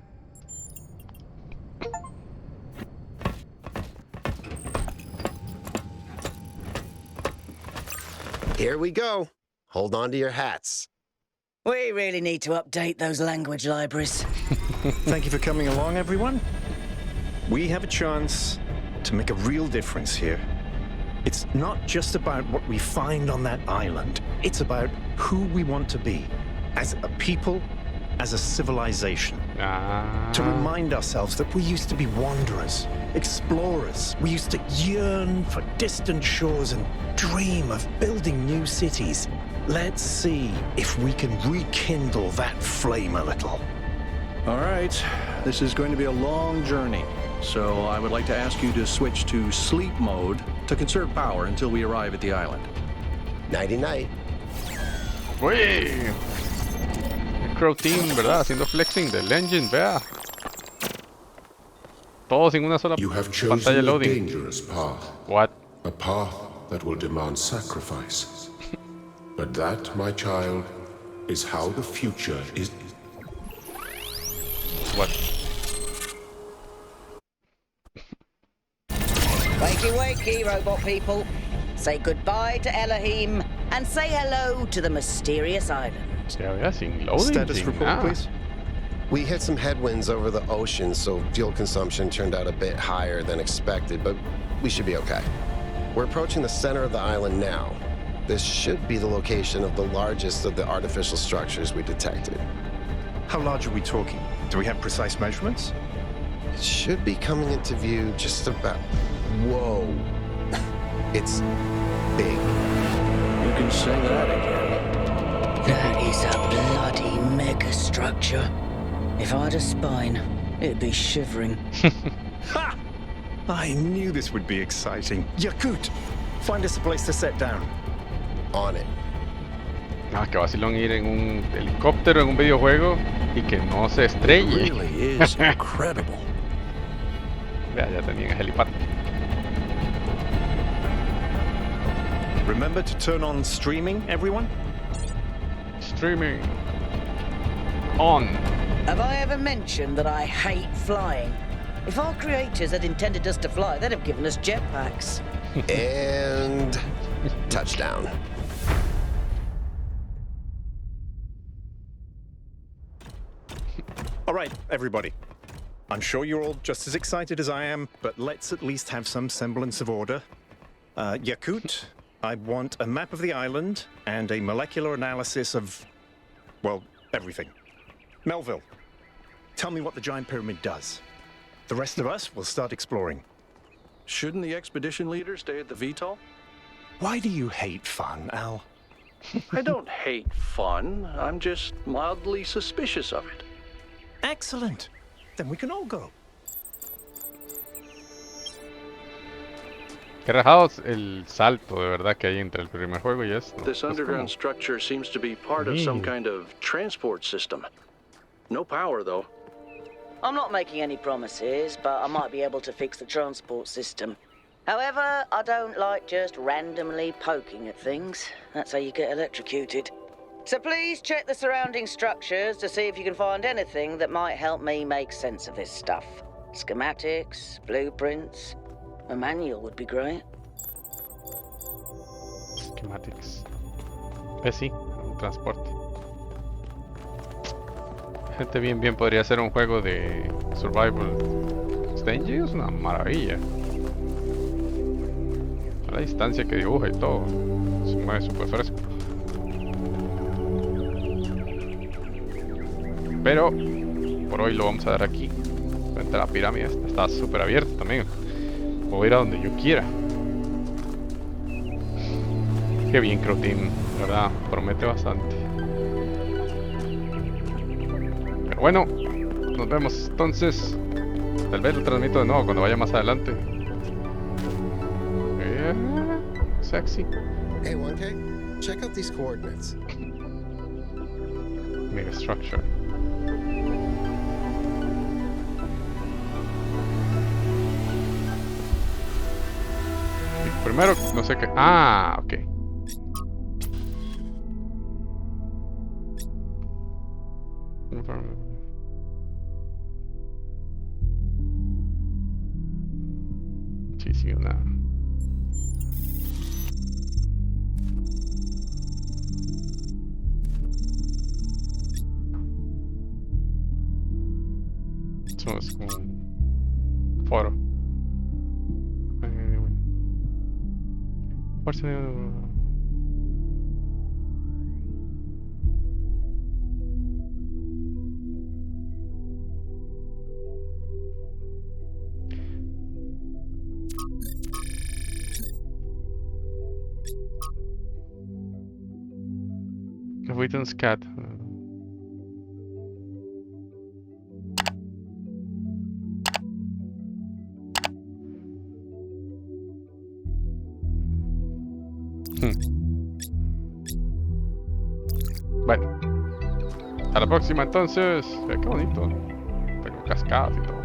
Here we go. Hold on to your hats. We really need to update those language libraries. Thank you for coming along, everyone. We have a chance to make a real difference here. It's not just about what we find on that island. It's about who we want to be as a people, as a civilization. To remind ourselves that we used to be wanderers, explorers. We used to yearn for distant shores and dream of building new cities. Let's see if we can rekindle that flame a little. All right, this is going to be a long journey, so I would like to ask you to switch to sleep mode to conserve power until we arrive at the island. Nighty-night. Uy, el Crow Team, ¿verdad? Haciendo flexing del engine, vea. Todos en una sola You have pantalla chosen a loading. dangerous path. What? A path that will demand sacrifice. But that, my child, is how the future is. What? Wakey, wakey, robot people. Say goodbye to Elohim and say hello to the mysterious island. Yeah, sin loading. Status sin report, nada. please. We hit some headwinds over the ocean, so fuel consumption turned out a bit higher than expected, but we should be okay. We're approaching the center of the island now. This should be the location of the largest of the artificial structures we detected. How large are we talking? Do we have precise measurements? It should be coming into view just about... Whoa. It's big. You can say that again. That is a bloody mega structure. If I had a spine, it'd be shivering. Ha! I knew this would be exciting. Yakut, find us a place to set down. On it. Ah, que vacilón ir en un helicóptero en un videojuego y que no se estrelle. It really is incredible. Ya tenían el helipad. Remember to turn on streaming, everyone? Streaming. On. Have I ever mentioned that I hate flying? If our creators had intended us to fly, they'd have given us jetpacks. And touchdown. All right, everybody. I'm sure you're all just as excited as I am, but let's at least have some semblance of order. Yakut, I want a map of the island and a molecular analysis of, well, everything. Melville, tell me what the giant pyramid does. The rest of us will start exploring. Shouldn't the expedition leader stay at the VTOL? Why do you hate fun, Al? I don't hate fun. I'm just mildly suspicious of it. Excellent. Then we can all go. Qué rajados el salto de verdad que hay entre el primer juego y esto. This underground structure seems to be part of some kind of transport system. No power, though. I'm not making any promises, but I might be able to fix the transport system. However, I don't like just randomly poking at things. That's how you get electrocuted. So please check the surrounding structures to see if you can find anything that might help me make sense of this stuff. Schematics, blueprints, a manual would be great. Schematics. Sí, un transporte. Gente, bien podría ser un juego de survival. Stage es una maravilla. A la distancia que dibuja y todo. Se mueve súper fresco. Pero por hoy lo vamos a dar aquí. Frente a la pirámide. Está súper abierto también. Puedo ir a donde yo quiera. Qué bien, Crow Team. La verdad, promete bastante. Pero bueno, nos vemos entonces. Tal vez lo transmito de nuevo cuando vaya más adelante. Sexy. Hey, 1K, check out these coordinates. Mega structure. Primero, no sé qué. Ah, ok. Sí, una. Eso es como un foro. Avoidance cat. Bueno, a la próxima entonces. Qué bonito. Tengo cascadas y todo.